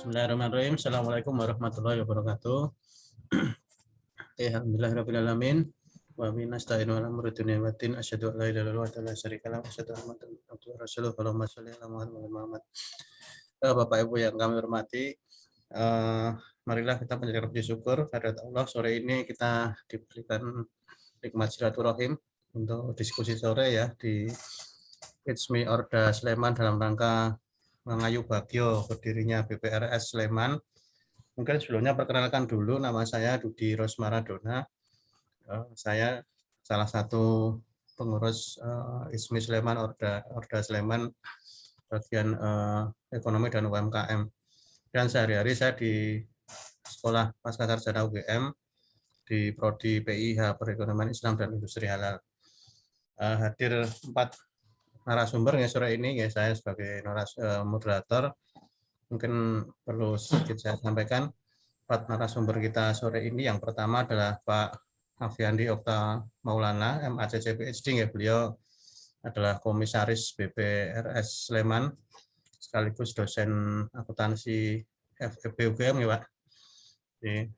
Bismillahirrahmanirrahim. Assalamualaikum warahmatullahi wabarakatuh. Alhamdulillahirrahmanirrahim. Wa bihi nasta'inu ala umuri dunya wa din. Asyhadu an la ilaha illallah wa la syarika lahu wa asyhadu anna Muhammadan abduhu wa rasuluhu. Allahumma shalli ala Muhammad. Bapak Ibu yang kami hormati, marilah kita panjatkan puji syukur kehadirat Allah. Sore ini kita diberikan nikmat silaturahim untuk diskusi sore ya di ITSMI Orda Sleman dalam rangka mengayu bagio berdirinya BPRS Sleman. Mungkin sebelumnya perkenalkan dulu, nama saya Dudi Rosmaradona. Saya salah satu pengurus ITSMI Sleman Orda Sleman bagian ekonomi dan UMKM. Dan sehari-hari saya di Sekolah Pascasarjana UGM di Prodi PIH Perekonomian Islam dan Industri Halal. Hadir 4 narasumber ya sore ini ya, saya sebagai moderator. Mungkin perlu sedikit saya sampaikan 4 narasumber kita sore ini. Yang pertama adalah Pak Afriandi Okta Maulana, MACC PhD ya, beliau adalah komisaris BPRS Sleman sekaligus dosen akuntansi FEB UGM ya Pak.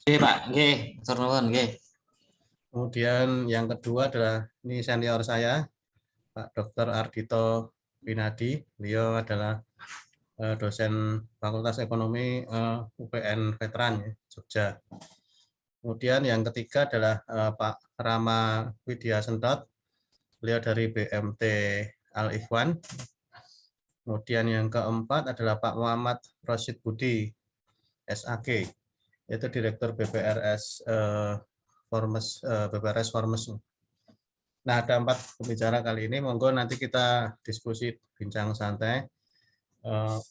Oke Pak, nggih, turun nggih. Kemudian yang kedua adalah ini senior saya, Pak Dr. Ardhito Winadi, beliau adalah dosen Fakultas Ekonomi UPN Veteran Jogja. Kemudian yang ketiga adalah Pak Rama Widya Sentot, beliau dari BMT Al Ikhwan. Kemudian yang keempat adalah Pak Muhammad Rosyid Budi, SAG, yaitu Direktur BPRS Formes. Nah, ada 4 pembicara kali ini. Monggo nanti kita diskusi bincang santai.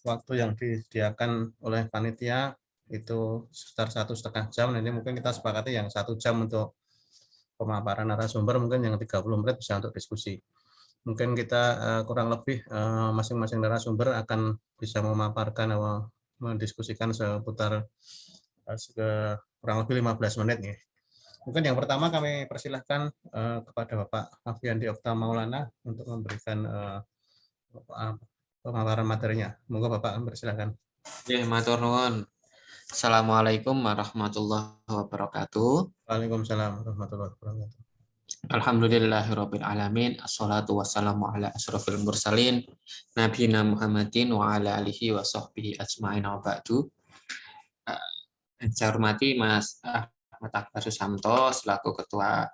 Waktu yang disediakan oleh panitia itu sekitar 1,5 jam. Ini mungkin kita sepakati yang 1 jam untuk pemaparan narasumber, mungkin yang 30 menit bisa untuk diskusi. Mungkin kita kurang lebih masing-masing narasumber akan bisa memaparkan atau mendiskusikan seputar kurang lebih 15 menit nih. Mungkin yang pertama kami persilahkan kepada Bapak Afriandi Okta Maulana untuk memberikan pemaparan materinya. Monggo Bapak persilahkan. Nggih, matur nuwun. Assalamualaikum warahmatullahi wabarakatuh. Waalaikumsalam warahmatullahi wabarakatuh. Alhamdulillahirabbil alamin. Assalatu wassalamu ala asrofil mursalin nabiyina Muhammadin wa ala alihi wa sahbihi ajmain wa ba'du. Saya hormati Mas Ahmad Akbar Susamto selaku Ketua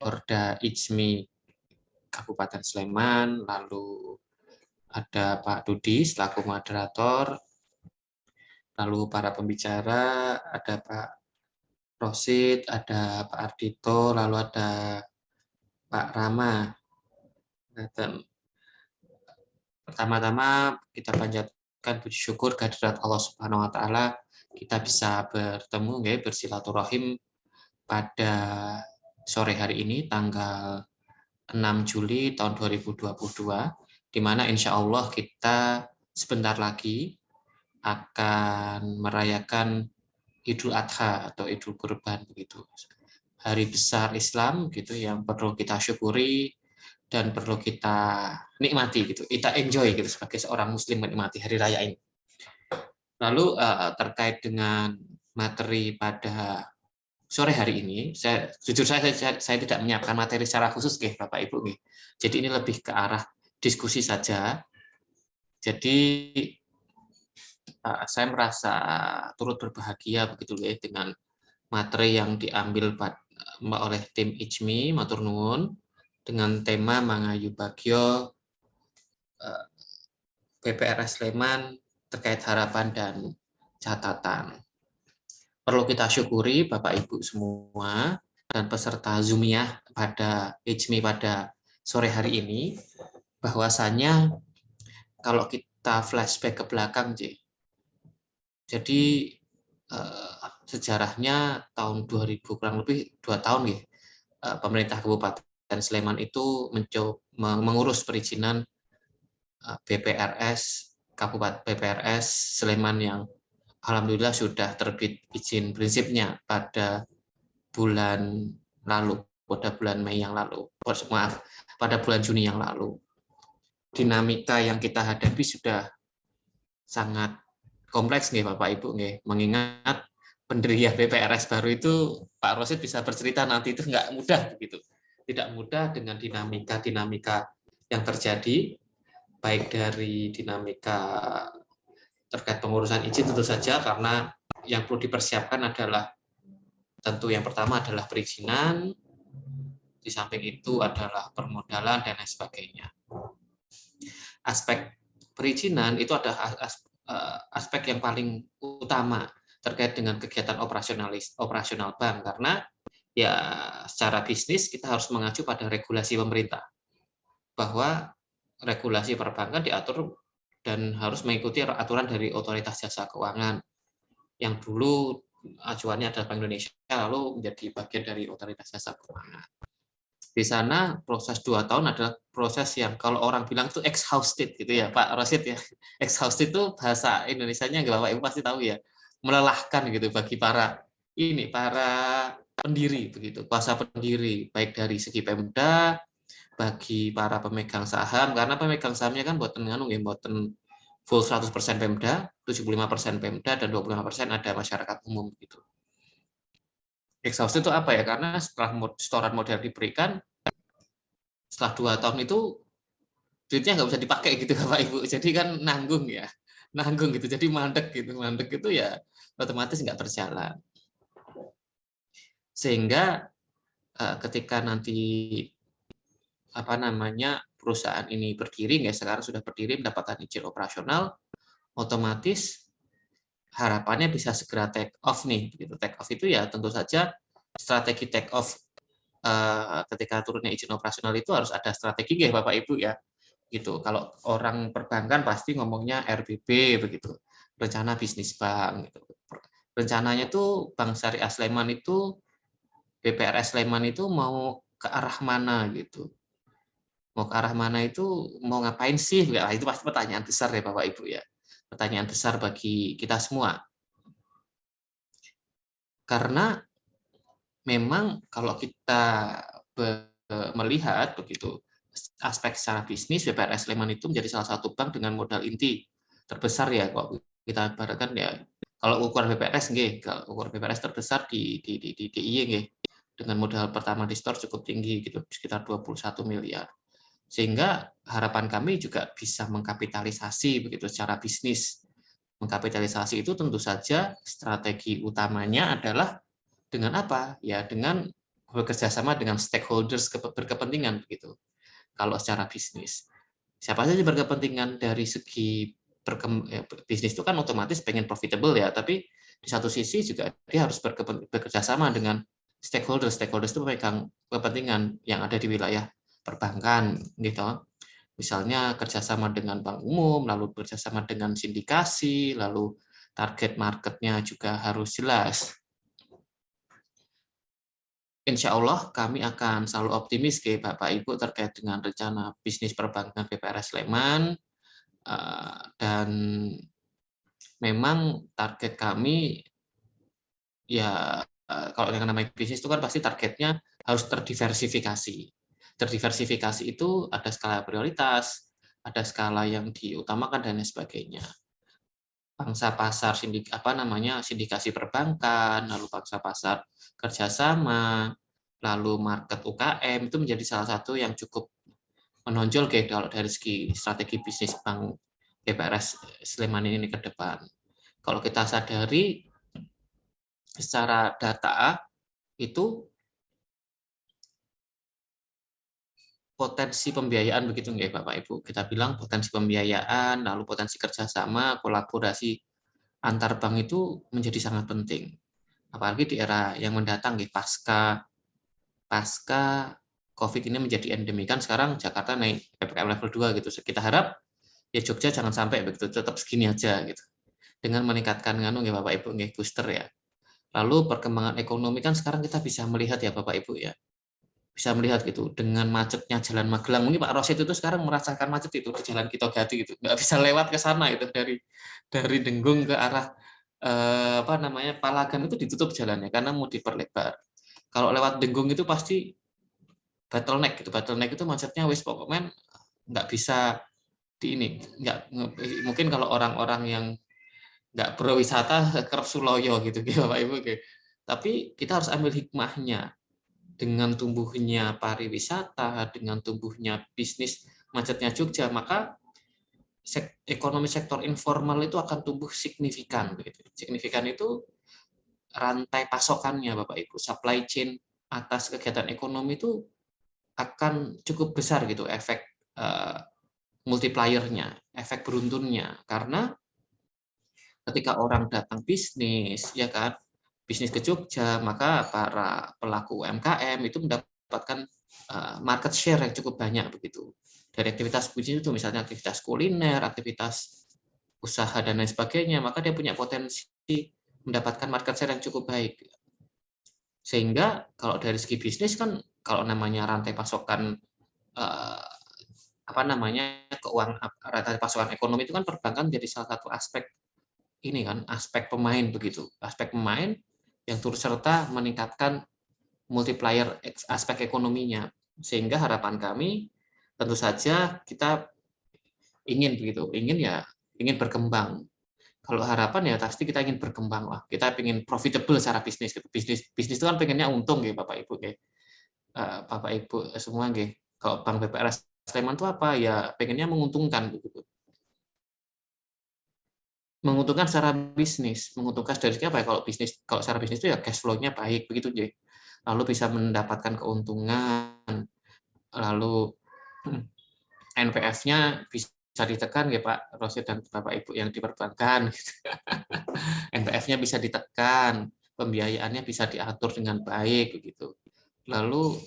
Orda ITSMI Kabupaten Sleman, lalu ada Pak Dudi selaku moderator, lalu para pembicara, ada Pak Rosid, ada Pak Ardhito, lalu ada Pak Rama. Dan pertama-tama kita panjatkan puji syukur kehadirat Allah Subhanahu wa taala, kita bisa bertemu bersilaturahim pada sore hari ini tanggal 6 Juli tahun 2022, di mana insya Allah kita sebentar lagi akan merayakan Idul Adha atau Idul Kurban begitu. Hari besar Islam gitu yang perlu kita syukuri dan perlu kita nikmati gitu. Kita enjoy gitu sebagai seorang muslim menikmati hari raya ini. Lalu terkait dengan materi pada sore hari ini, saya tidak menyiapkan materi secara khusus Bapak Ibu. Jadi ini lebih ke arah diskusi saja. Jadi saya merasa turut berbahagia begitu dengan materi yang diambil oleh tim ITSMI matur nuwun dengan tema mengayu bagio BPRS Sleman terkait harapan dan catatan. Perlu kita syukuri Bapak Ibu semua dan peserta Zoomiyah pada ITSMI pada sore hari ini, bahwasanya kalau kita flashback ke belakang, jadi sejarahnya tahun 2000 kurang lebih 2 tahun pemerintah Kabupaten Sleman itu mengurus perizinan BPRS Kabupaten BPRS Sleman yang alhamdulillah sudah terbit izin prinsipnya pada bulan lalu, pada bulan Mei yang lalu. Maaf, pada bulan Juni yang lalu. Dinamika yang kita hadapi sudah sangat kompleks nih Bapak Ibu nih, mengingat pendirian BPRS baru itu Pak Rosid bisa bercerita nanti itu nggak mudah begitu. Tidak mudah dengan dinamika-dinamika yang terjadi, baik dari dinamika terkait pengurusan izin tentu saja, karena yang perlu dipersiapkan adalah tentu yang pertama adalah perizinan, di samping itu adalah permodalan dan lain sebagainya. Aspek perizinan itu ada aspek yang paling utama terkait dengan kegiatan operasional bank, karena ya secara bisnis kita harus mengacu pada regulasi pemerintah bahwa regulasi perbankan diatur dan harus mengikuti aturan dari Otoritas Jasa Keuangan yang dulu acuannya adalah Bank Indonesia lalu menjadi bagian dari Otoritas Jasa Keuangan. Di sana proses 2 tahun adalah proses yang kalau orang bilang itu exhausted gitu ya Pak Rosid ya. Exhausted itu bahasa Indonesianya Bapak Ibu pasti tahu ya. Melelahkan gitu bagi para pendiri begitu, kuasa pendiri baik dari segi Pemda, bagi para pemegang saham, karena pemegang sahamnya kan buatan full 100% Pemda, 75% Pemda dan 25% ada masyarakat umum gitu. Exhausted itu apa ya? Karena setelah setoran modal diberikan, setelah 2 tahun itu duitnya nggak bisa dipakai gitu Bapak Ibu. Jadi kan nanggung ya, nanggung gitu. Jadi mandek gitu, mandek itu ya otomatis nggak berjalan. Sehingga ketika nanti perusahaan ini berdiri, ya sekarang sudah berdiri mendapatkan izin operasional, otomatis harapannya bisa segera take off nih. Begitu take off itu ya tentu saja strategi take off ketika turunnya izin operasional itu harus ada strategi ya Bapak Ibu ya. Gitu. Kalau orang perbankan pasti ngomongnya RBB begitu. Rencana bisnis bank gitu. Rencananya tuh Bank Syariah Sleman itu BPRS Sleman itu mau ke arah mana gitu. Mau ke arah mana itu mau ngapain sih? Ya, itu pasti pertanyaan besar ya Bapak Ibu ya. Pertanyaan besar bagi kita semua. Karena memang kalau kita melihat begitu aspek secara bisnis, BPRS Sleman itu menjadi salah satu bank dengan modal inti terbesar ya kalau kita ibaratkan ya. Kalau ukuran BPRS kalau ukuran BPRS terbesar di DIY dengan modal pertama di store cukup tinggi gitu sekitar 21 miliar. Sehingga harapan kami juga bisa mengkapitalisasi begitu secara bisnis. Mengkapitalisasi itu tentu saja strategi utamanya adalah dengan apa? Ya dengan bekerjasama dengan stakeholders berkepentingan begitu. Kalau secara bisnis, siapa saja berkepentingan dari segi bisnis itu kan otomatis pengen profitable ya, tapi di satu sisi juga dia harus bekerja sama dengan stakeholders itu pemegang kepentingan yang ada di wilayah perbankan gitu. Misalnya kerjasama dengan bank umum, lalu kerjasama dengan sindikasi, lalu target marketnya juga harus jelas. Insya Allah kami akan selalu optimis ke Bapak Ibu terkait dengan rencana bisnis perbankan BPRS Sleman, dan memang target kami ya kalau yang namanya bisnis itu kan pasti targetnya harus terdiversifikasi. Terdiversifikasi itu ada skala prioritas, ada skala yang diutamakan dan lain sebagainya. Pangsa pasar sindikasi perbankan, lalu pangsa pasar kerjasama, lalu market UKM itu menjadi salah satu yang cukup menonjol kalau dari segi strategi bisnis bank BPRS Sleman ini ke depan. Kalau kita sadari secara data itu potensi pembiayaan begitu nggak Bapak Ibu? Kita bilang potensi pembiayaan, lalu potensi kerjasama, kolaborasi antar bank itu menjadi sangat penting. Apalagi di era yang mendatang, pasca COVID ini menjadi endemi. Kan sekarang Jakarta naik PPKM level 2 gitu. Kita harap ya Jogja jangan sampai begitu, tetap segini aja gitu. Dengan meningkatkan Bapak Ibu booster ya. Lalu perkembangan ekonomi kan sekarang kita bisa melihat ya Bapak Ibu ya. Bisa melihat gitu dengan macetnya Jalan Magelang. Mungkin Pak Rosid itu sekarang merasakan macet itu di Jalan Kitogati gitu. Nggak bisa lewat ke sana itu dari Denggung ke arah Palagan itu ditutup jalannya karena mau diperlebar. Kalau lewat Denggung itu pasti bottleneck gitu. Bottleneck itu macetnya wis pokoknya nggak bisa mungkin kalau orang-orang yang nggak berwisata kerep suloyo gitu Bapak Ibu. Tapi kita harus ambil hikmahnya. Dengan tumbuhnya pariwisata, dengan tumbuhnya bisnis macetnya Jogja, maka ekonomi sektor informal itu akan tumbuh signifikan. Signifikan itu rantai pasokannya Bapak Ibu, supply chain atas kegiatan ekonomi itu akan cukup besar gitu efek multipliernya, efek beruntunnya. Karena ketika orang datang bisnis, ya kan, bisnis ke Jogja, maka para pelaku UMKM itu mendapatkan market share yang cukup banyak begitu. Dari aktivitas bisnis itu misalnya aktivitas kuliner, aktivitas usaha dan lain sebagainya, maka dia punya potensi mendapatkan market share yang cukup baik. Sehingga kalau dari segi bisnis kan kalau namanya rantai pasokan rantai pasokan ekonomi itu kan perbankan jadi salah satu aspek ini kan, aspek pemain begitu. Aspek pemain yang turut serta meningkatkan multiplier aspek ekonominya. Sehingga harapan kami tentu saja kita ingin begitu, ingin berkembang. Kalau harapan ya pasti kita ingin berkembang lah. Kita ingin profitable secara bisnis. Bisnis itu kan pengennya untung ya Bapak Ibu. Bapak Ibu semua nggih. Kalau Bank BPRS Sleman itu apa ya pengennya menguntungkan begitu. Menguntungkan secara bisnis, menguntungkan dari segi apa ya kalau secara bisnis itu ya cash flow-nya baik begitu J. Lalu bisa mendapatkan keuntungan, lalu NPF-nya bisa ditekan ya Pak Rosid dan Bapak Ibu yang di perbankan. NPF-nya bisa ditekan, pembiayaannya bisa diatur dengan baik begitu. Lalu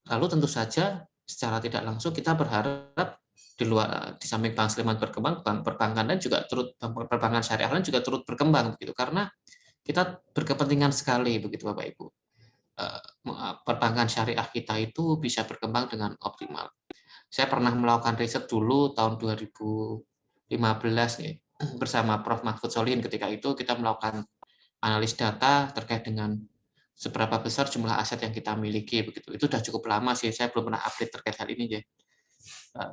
tentu saja secara tidak langsung kita berharap di samping Bank Sleman berkembang, bank perbankan dan juga perbankan syariah lain juga turut berkembang begitu karena kita berkepentingan sekali begitu Bapak Ibu. Perbankan syariah kita itu bisa berkembang dengan optimal. Saya pernah melakukan riset dulu tahun 2015 nih bersama Prof. Mahfud Solihin. Ketika itu kita melakukan analis data terkait dengan seberapa besar jumlah aset yang kita miliki begitu. Itu sudah cukup lama sih, saya belum pernah update terkait hal ini ya.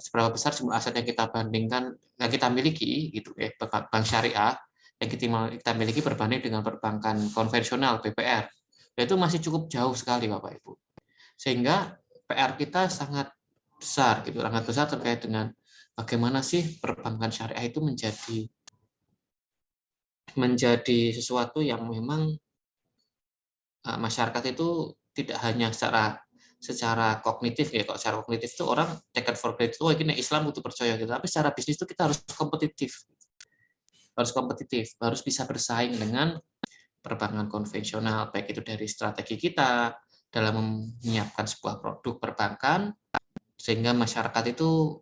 Seberapa besar jumlah aset yang kita bandingkan yang kita miliki gitu ya, bank syariah yang kita miliki berbanding dengan perbankan konvensional BPR. Itu masih cukup jauh sekali Bapak Ibu. Sehingga PR kita sangat besar gitu, sangat besar terkait dengan bagaimana sih perbankan syariah itu menjadi sesuatu yang memang masyarakat itu tidak hanya secara kognitif ya, kalau secara kognitif itu orang take it for granted, oh ini Islam butuh percaya gitu, tapi secara bisnis itu kita harus kompetitif, harus bisa bersaing dengan perbankan konvensional, baik itu dari strategi kita dalam menyiapkan sebuah produk perbankan sehingga masyarakat itu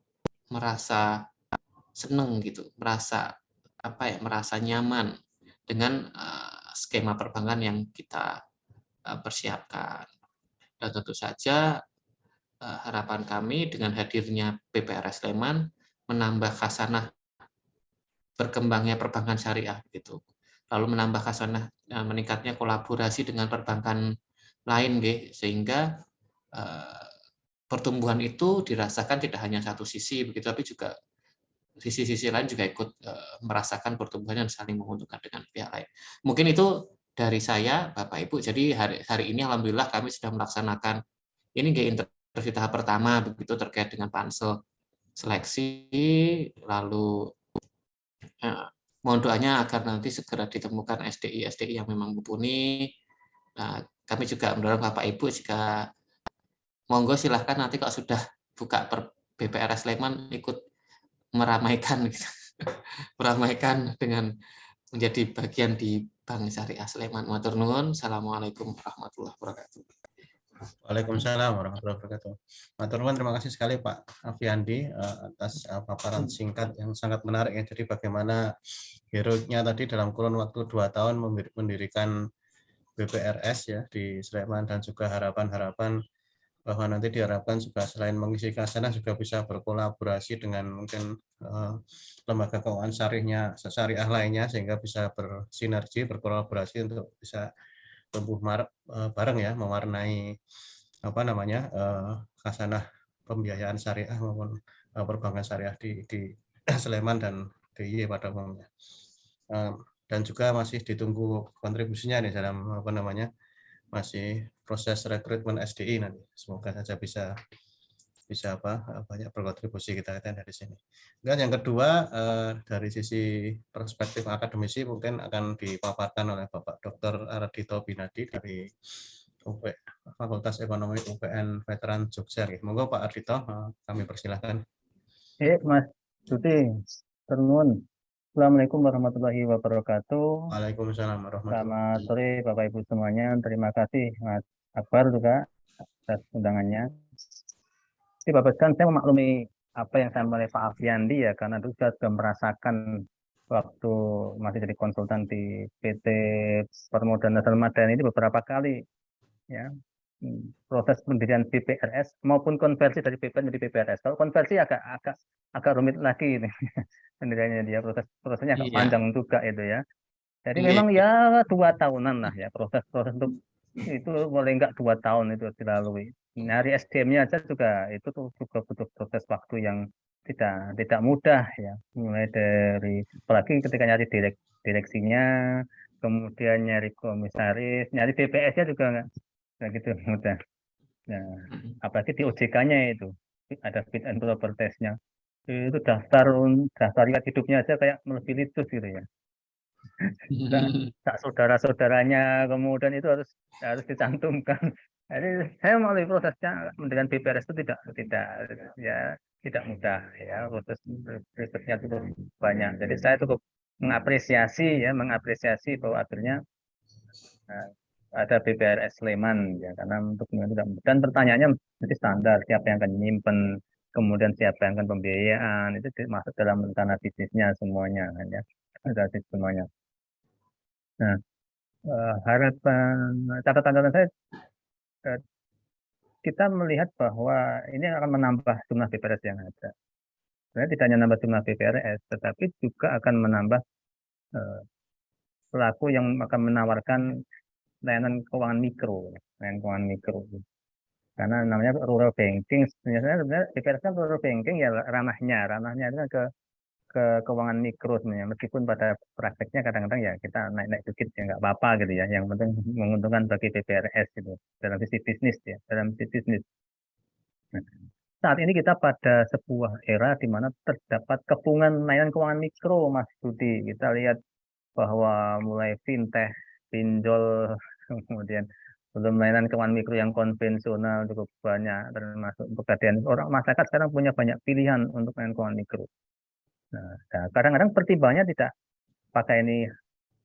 merasa senang gitu, merasa nyaman dengan skema perbankan yang kita persiapkan. Dan tentu saja harapan kami dengan hadirnya BPRS Sleman menambah khasanah berkembangnya perbankan syariah gitu. Lalu menambah khasanah meningkatnya kolaborasi dengan perbankan lain sehingga pertumbuhan itu dirasakan tidak hanya satu sisi begitu, tapi juga sisi-sisi lain juga ikut merasakan pertumbuhan yang saling menguntungkan dengan pihak lain. Mungkin itu dari saya, Bapak Ibu. Jadi hari ini alhamdulillah kami sudah melaksanakan ini interview tahap pertama begitu terkait dengan pansel seleksi, lalu mohon doanya agar nanti segera ditemukan SDI yang memang mumpuni. Nah, kami juga mendorong Bapak Ibu jika monggo silahkan nanti kalau sudah buka BPRS Sleman ikut meramaikan gitu. Meramaikan dengan menjadi bagian di Bank Syariah Sleman. Matur nuwun. Assalamualaikum warahmatullahi wabarakatuh. Waalaikumsalam warahmatullahi wabarakatuh. Matur nuwun, terima kasih sekali Pak Alfiandi atas paparan singkat yang sangat menarik ya. Jadi bagaimana heroiknya tadi dalam kurun waktu 2 tahun mendirikan BPRS ya di Sleman dan juga harapan-harapan bahwa nanti diharapkan juga selain mengisi khazanah juga bisa berkolaborasi dengan mungkin lembaga keuangan syariah lainnya sehingga bisa bersinergi, berkolaborasi untuk bisa tumbuh bareng ya, mewarnai khazanah pembiayaan syariah maupun perbankan syariah di Sleman dan DIY pada umumnya. Dan juga masih ditunggu kontribusinya nih dalam apa namanya, masih proses rekrutmen SDI nanti. Semoga saja bisa banyak berkontribusi kita dari sini. Dan yang kedua, dari sisi perspektif akademisi mungkin akan dipaparkan oleh Bapak Dr. Ardhito Binadi dari Fakultas Ekonomi UPN Veteran Jogja. Monggo Pak Ardhito, kami persilahkan. Mas Duti, Ternuhun. Assalamualaikum warahmatullahi wabarakatuh. Waalaikumsalam Selamat warahmatullahi sore Bapak Ibu semuanya. Terima kasih Mas Akbar juga atas undangannya. Jadi Bapak sekalian, saya memaklumi apa yang saya mulai Pak Alfiandi ya, karena itu saya sudah merasakan waktu masih jadi konsultan di PT Permodalan Nasional Madani ini beberapa kali ya, proses pendirian BPRS maupun konversi dari BPN menjadi BPRS. Kalau konversi agak rumit lagi ini pendiriannya, dia prosesnya agak Iya. panjang juga itu ya. Jadi Iya. memang ya 2 tahunan lah ya proses untuk itu, boleh enggak 2 tahun itu dilalui. Nyari SDM-nya aja juga itu tuh juga butuh proses waktu yang tidak mudah ya. Mulai dari apalagi ketika nyari direksinya, kemudian nyari komisaris, nyari BPS-nya juga nggak gitu mudah. Nah, apalagi di OJK-nya itu ada fit and proper test-nya. Itu daftar riwayat hidupnya aja kayak melebihi itu gitu ya. Tak saudara-saudaranya kemudian itu harus dicantumkan. Jadi saya melalui prosesnya dengan BPRS itu tidak mudah ya, proses risetnya cukup banyak. Jadi saya cukup mengapresiasi bahwa akhirnya ada BPRS Sleman ya, karena untuk tidak mudah. Dan pertanyaannya nanti standar, siapa yang akan menyimpan, kemudian siapa yang akan pembiayaan, itu masuk dalam rencana bisnisnya semuanya kan ya, ada semuanya. Nah, catatan saya, kita melihat bahwa ini akan menambah jumlah BPRS yang ada. Sebenarnya tidak hanya menambah jumlah BPRS, tetapi juga akan menambah pelaku yang akan menawarkan layanan keuangan mikro, Karena namanya rural banking. Sebenarnya BPRS kan rural banking ya, ranahnya itu kan ke keuangan mikro sebenarnya, meskipun pada prakteknya kadang-kadang ya kita naik dikit ya nggak apa-apa gitu ya, yang penting menguntungkan bagi BPRS gitu dalam sisi bisnis ya, dalam sisi bisnis. Nah, saat ini kita pada sebuah era di mana terdapat kepungan layanan keuangan mikro, Mas Budi. Kita lihat bahwa mulai fintech, pinjol, kemudian belum layanan keuangan mikro yang konvensional cukup banyak, termasuk pegadaian. Orang masyarakat sekarang punya banyak pilihan untuk layanan keuangan mikro. Nah, kadang-kadang pertimbangannya tidak pakai ini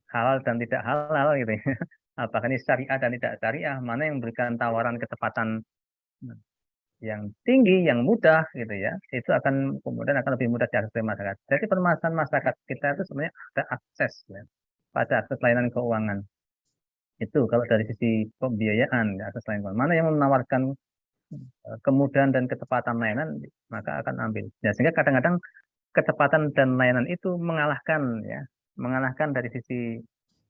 halal dan tidak halal gitu ya. Apakah ini syariah dan tidak syariah, mana yang memberikan tawaran ketepatan yang tinggi, yang mudah gitu ya, itu akan kemudian akan lebih mudah diakses oleh masyarakat. Jadi permasalahan masyarakat kita itu sebenarnya ada akses ya, pada akses layanan keuangan. Itu kalau dari sisi pembiayaan, akses layanan keuangan. Mana yang menawarkan kemudahan dan ketepatan layanan, maka akan ambil. Ya, sehingga kadang-kadang ketepatan dan layanan itu mengalahkan dari sisi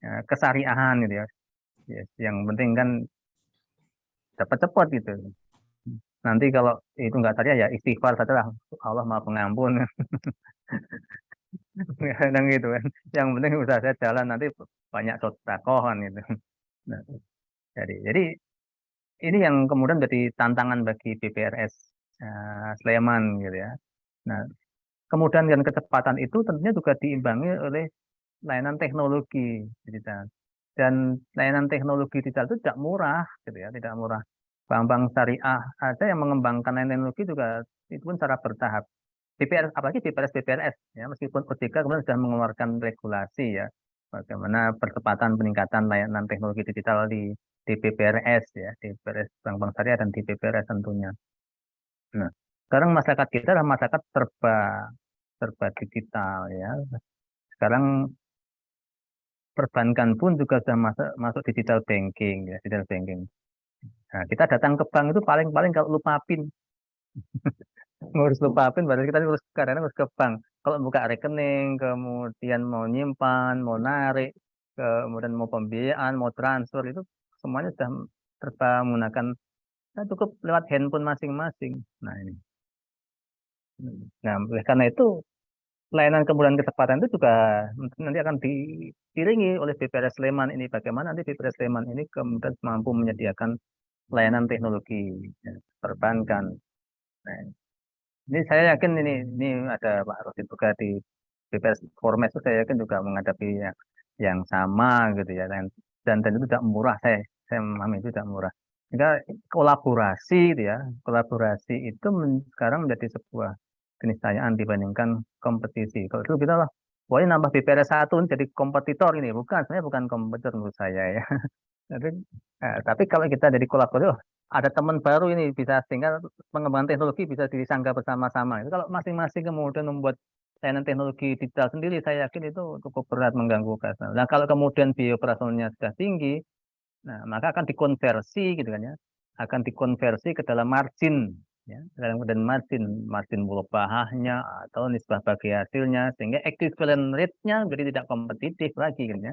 kesariahan gitu ya. Yes, yang penting kan dapat cepat gitu. Nanti kalau itu nggak syariah ya istighfar saja lah, Allah Maha Pengampun. Kadang gitu kan. Yang penting usaha saya jalan, nanti banyak sedekah kan gitu. Nah, jadi ini yang kemudian jadi tantangan bagi BPRS Sleman gitu ya. Nah, kemudian dan kecepatan itu tentunya juga diimbangi oleh layanan teknologi digital. Dan layanan teknologi digital itu tidak murah, gitu ya, tidak murah. Bank-bank syariah ada yang mengembangkan layanan teknologi juga, itu pun secara bertahap. BPRS, apalagi BPRS, ya, meskipun OJK kemudian sudah mengeluarkan regulasi ya, bagaimana percepatan peningkatan layanan teknologi digital di BPRS ya, di BPRS bank-bank syariah dan di BPRS tentunya. Nah, sekarang masyarakat kita adalah masyarakat serba digital ya. Sekarang perbankan pun juga sudah masuk digital banking ya, digital banking. Nah, kita datang ke bank itu paling-paling kalau lupa PIN, ngurus lupa PIN, berarti kita harus ke bank. Kalau buka rekening, kemudian mau nyimpan, mau narik, kemudian mau pembiayaan, mau transfer, itu semuanya sudah serba menggunakan, cukup lewat handphone masing-masing. Nah, ini. Nah, oleh karena itu layanan kemudahan ketepatan itu juga nanti akan diiringi oleh BPRS Sleman ini. Bagaimana nanti BPRS Sleman ini kemudian mampu menyediakan layanan teknologi perbankan. Nah, ini saya yakin ini ada Pak Rosid juga di BPS Formes, saya yakin juga menghadapi yang sama gitu ya, dan itu tidak murah, saya memahami itu tidak murah. Sehingga kolaborasi gitu ya, kolaborasi itu sekarang menjadi sebuah keniscayaan dibandingkan kompetisi. Kalau dulu kita lah, boleh nambah BPRS 1 jadi kompetitor ini, bukan, sebenarnya bukan kompetitor menurut saya ya. Tapi kalau kita jadi kolaborator, ada teman baru ini bisa, sehingga pengembangan teknologi bisa disangga bersama-sama. Itu kalau masing-masing kemudian membuat layanan teknologi digital sendiri, saya yakin itu cukup berat mengganggu operasional. Nah, kalau kemudian biaya operasionalnya sudah tinggi, nah maka akan dikonversi gitu kan ya, akan dikonversi ke dalam margin ya, dalam dan margin murabahnya atau nisbah bagi hasilnya, sehingga equivalent rate-nya jadi tidak kompetitif lagi gitu ya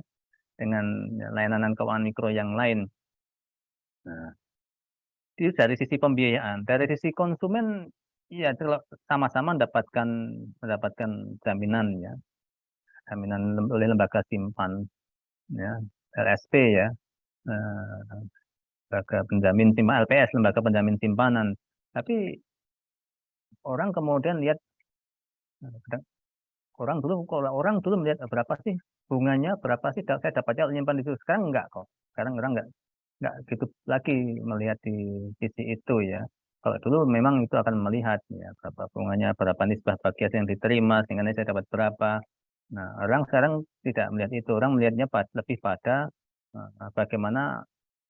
dengan layanan keuangan mikro yang lain. Nah, itu dari sisi pembiayaan. Dari sisi konsumen, ya sama-sama mendapatkan jaminan ya, jaminan oleh lembaga simpan ya, LSP ya, lembaga penjamin simpanan, LPS, lembaga penjamin simpanan. Tapi orang kemudian lihat, orang dulu melihat berapa sih bunganya, berapa sih saya dapatnya menyimpan di situ. Sekarang enggak kok. Sekarang orang enggak gitu lagi melihat di sisi itu ya. Kalau dulu memang itu akan melihat ya berapa bunganya, berapa nisbah bagi hasil yang diterima, sehingga saya dapat berapa. Nah, orang sekarang tidak melihat itu. Orang melihatnya lebih pada bagaimana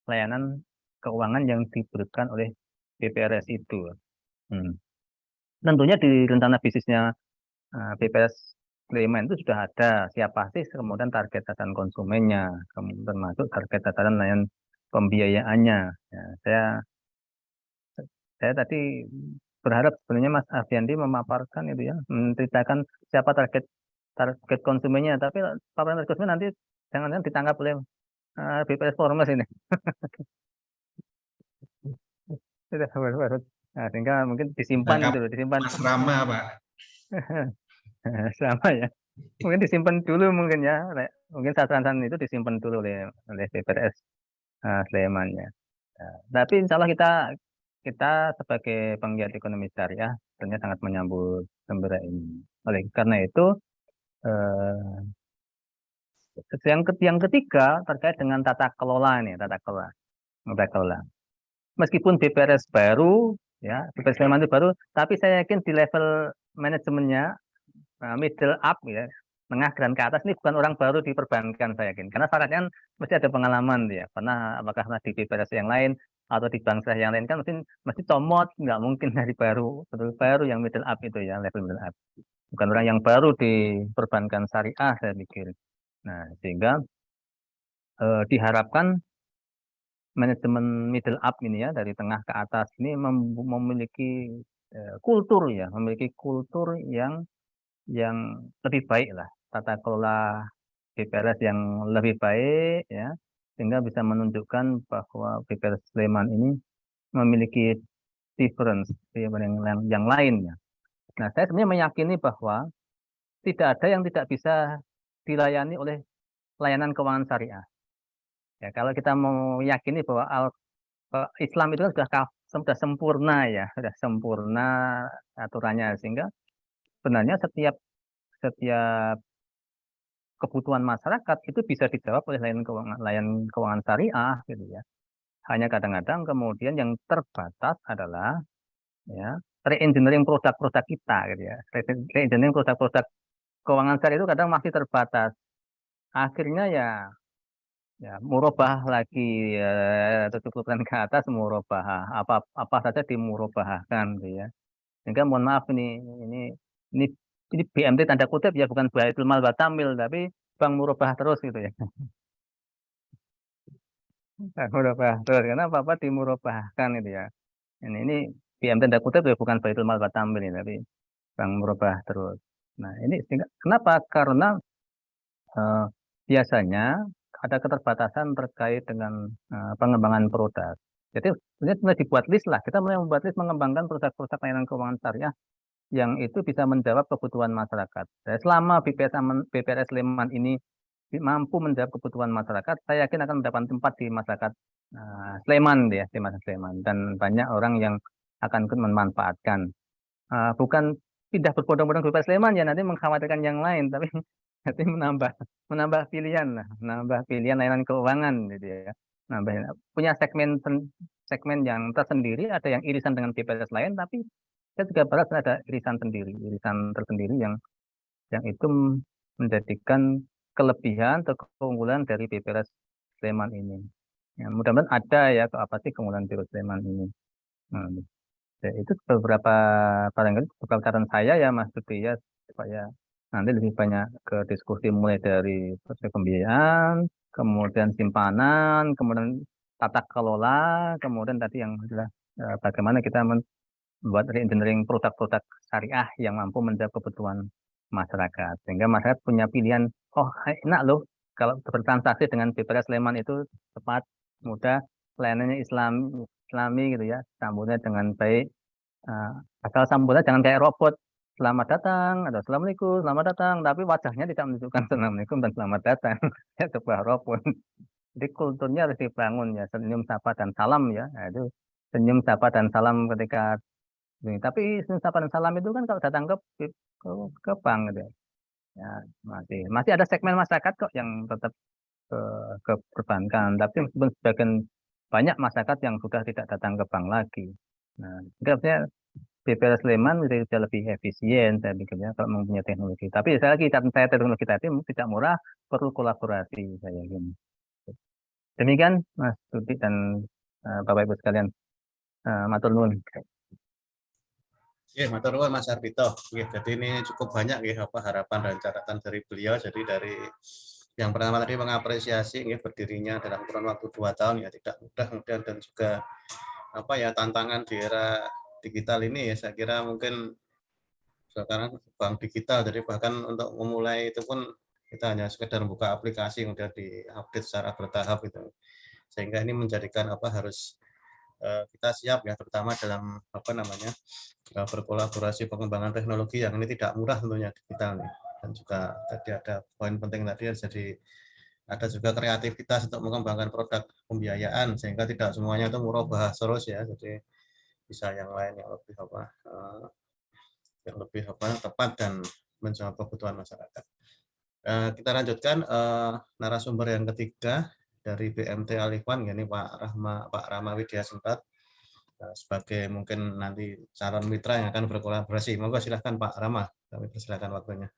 layanan keuangan yang diberikan oleh BPRS itu. Tentunya di rencana bisnisnya BPRS Sleman itu sudah ada siapa sih kemudian target sasaran konsumennya, kemudian termasuk target sasaran layanan pembiayaannya. Ya, saya tadi berharap sebenarnya Mas Ardiandi memaparkan itu ya, menceritakan siapa target konsumennya, tapi paparan target konsumen nanti jangan-jangan ditangkap oleh BPS Formes ini. Nah, sehingga mungkin disimpan Tangkap itu, disimpan Mas Rama, Pak. sama ya. Mungkin disimpan dulu mungkin ya, mungkin sasaran itu disimpan dulu oleh BPRS Sleman ya. Tapi insya Allah kita sebagai penggiat ekonomi syariah tentunya sangat menyambut gembira ini. Oleh karena itu, yang ketiga terkait dengan tata kelola ini, tata kelola. Meskipun BPRS baru, ya BPRS Sleman itu baru, tapi saya yakin di level manajemennya middle up ya, menengah dan ke atas ini bukan orang baru di perbankan saya yakin. Karena syaratnya kan mesti ada pengalaman ya. Karena apakah di BPRS yang lain atau di bank yang lain kan mesti comot, nggak mungkin dari baru yang middle up itu ya, level middle up. Bukan orang yang baru di perbankan syariah saya pikir. Nah, sehingga diharapkan manajemen middle up ini ya, dari tengah ke atas ini memiliki kultur ya, memiliki kultur yang lebih baik lah, tata kelola BPRS yang lebih baik ya, sehingga bisa menunjukkan bahwa BPRS Sleman ini memiliki difference yang lainnya. Nah, saya sebenarnya meyakini bahwa tidak ada yang tidak bisa dilayani oleh layanan keuangan syariah. Ya, kalau kita mau yakini bahwa Islam itu sudah sempurna ya, sudah sempurna aturannya, sehingga sebenarnya setiap kebutuhan masyarakat itu bisa dijawab oleh layanan keuangan syariah gitu ya. Hanya kadang-kadang kemudian yang terbatas adalah ya re-engineering produk-produk kita gitu ya. Re-engineering produk-produk keuangan syariah itu kadang masih terbatas. Akhirnya ya murabah lagi ya, 70% ke atas murabah. Apa saja dimurabahkan gitu ya. Sehingga mohon maaf ini BMT tanda kutip ya, bukan Baitul Mal Batamil, tapi bank murabah terus gitu ya. Murabah terus, karena apa-apa dimurabahkan itu ya. Ini BMT tanda kutip ya, bukan Baitul Mal Batamil ini, tapi bank murabah terus. Nah ini kenapa? Karena biasanya ada keterbatasan terkait dengan pengembangan produk. Jadi sebenarnya dibuat list lah, kita mulai membuat list mengembangkan produk-produk layanan keuangan syariah yang itu bisa menjawab kebutuhan masyarakat. Selama BPRS Sleman ini mampu menjawab kebutuhan masyarakat, saya yakin akan mendapat tempat di masyarakat Sleman ya, di masyarakat Sleman, dan banyak orang yang akan ikut memanfaatkan. Bukan tidak berbondong-bondong ke Sleman ya nanti mengkhawatirkan yang lain, tapi nanti menambah pilihan lah, menambah pilihan layanan keuangan gitu ya. Punya segmen yang tersendiri, ada yang irisan dengan BPRS lain, tapi saya juga berharap ada irisan tersendiri yang itu menjadikan kelebihan atau keunggulan dari BPRS Sleman ini. Ya, mudah-mudahan ada ya apa sih keunggulan BPRS Sleman ini. Nah, ya, itu barangkali beberapa catatan saya ya Mas Budi ya, supaya nanti lebih banyak ke diskusi mulai dari proses pembiayaan, kemudian simpanan, kemudian tata kelola, kemudian tadi yang adalah bagaimana kita membuat reengineering produk-produk syariah yang mampu menjawab kebutuhan masyarakat. Sehingga masyarakat punya pilihan, oh enak loh kalau bertransaksi dengan BPRS Sleman itu cepat, mudah, layanannya Islami gitu ya, sambungnya dengan baik. Asal sambungnya jangan kayak robot. Selamat datang atau Assalamualaikum, selamat datang, tapi wajahnya tidak menunjukkan Assalamualaikum dan selamat datang. Ya sebuah robot. Jadi kulturnya harus dibangun ya, senyum, sapa, dan salam ya. Nah, itu senyum, sapa, dan salam ketika ini. Tapi senyum, sapa, dan salam itu kan kalau datang ke bank gitu ya. Ya, masih ada segmen masyarakat kok yang tetap ke perbankan. Tapi meskipun sebagian banyak masyarakat yang sudah tidak datang ke bank lagi. Nah, artinya BPRS Sleman bisa lebih efisien saya pikirnya kalau mempunyai teknologi. Tapi saya lagi saya teknologi tadi tidak murah, perlu kolaborasi saya yakin. Demikian Mas Budi dan Bapak Ibu sekalian. Matur nuwun. Ya, matur nuwun Mas Ardhito. Jadi ini cukup banyak harapan dan catatan dari beliau. Jadi dari yang pertama tadi mengapresiasi berdirinya dalam kurun waktu 2 tahun ya tidak mudah, kemudian dan juga tantangan di era digital ini ya saya kira mungkin sekarang bank digital, jadi bahkan untuk memulai itu pun kita hanya sekedar buka aplikasi kemudian diupdate secara bertahap itu, sehingga ini menjadikan harus kita siap ya, terutama dalam berkolaborasi pengembangan teknologi yang ini tidak murah tentunya digital nih. Dan juga tadi ada poin penting tadi, jadi ada juga kreativitas untuk mengembangkan produk pembiayaan sehingga tidak semuanya itu murah terus ya, jadi bisa yang lain yang lebih tepat dan menjawab kebutuhan masyarakat. Kita lanjutkan narasumber yang ketiga dari BMT Alifwan, ini Pak Rama Widya Sempat, sebagai mungkin nanti calon mitra yang akan berkolaborasi. Monggo silahkan Pak Rama, kami persilakan waktunya.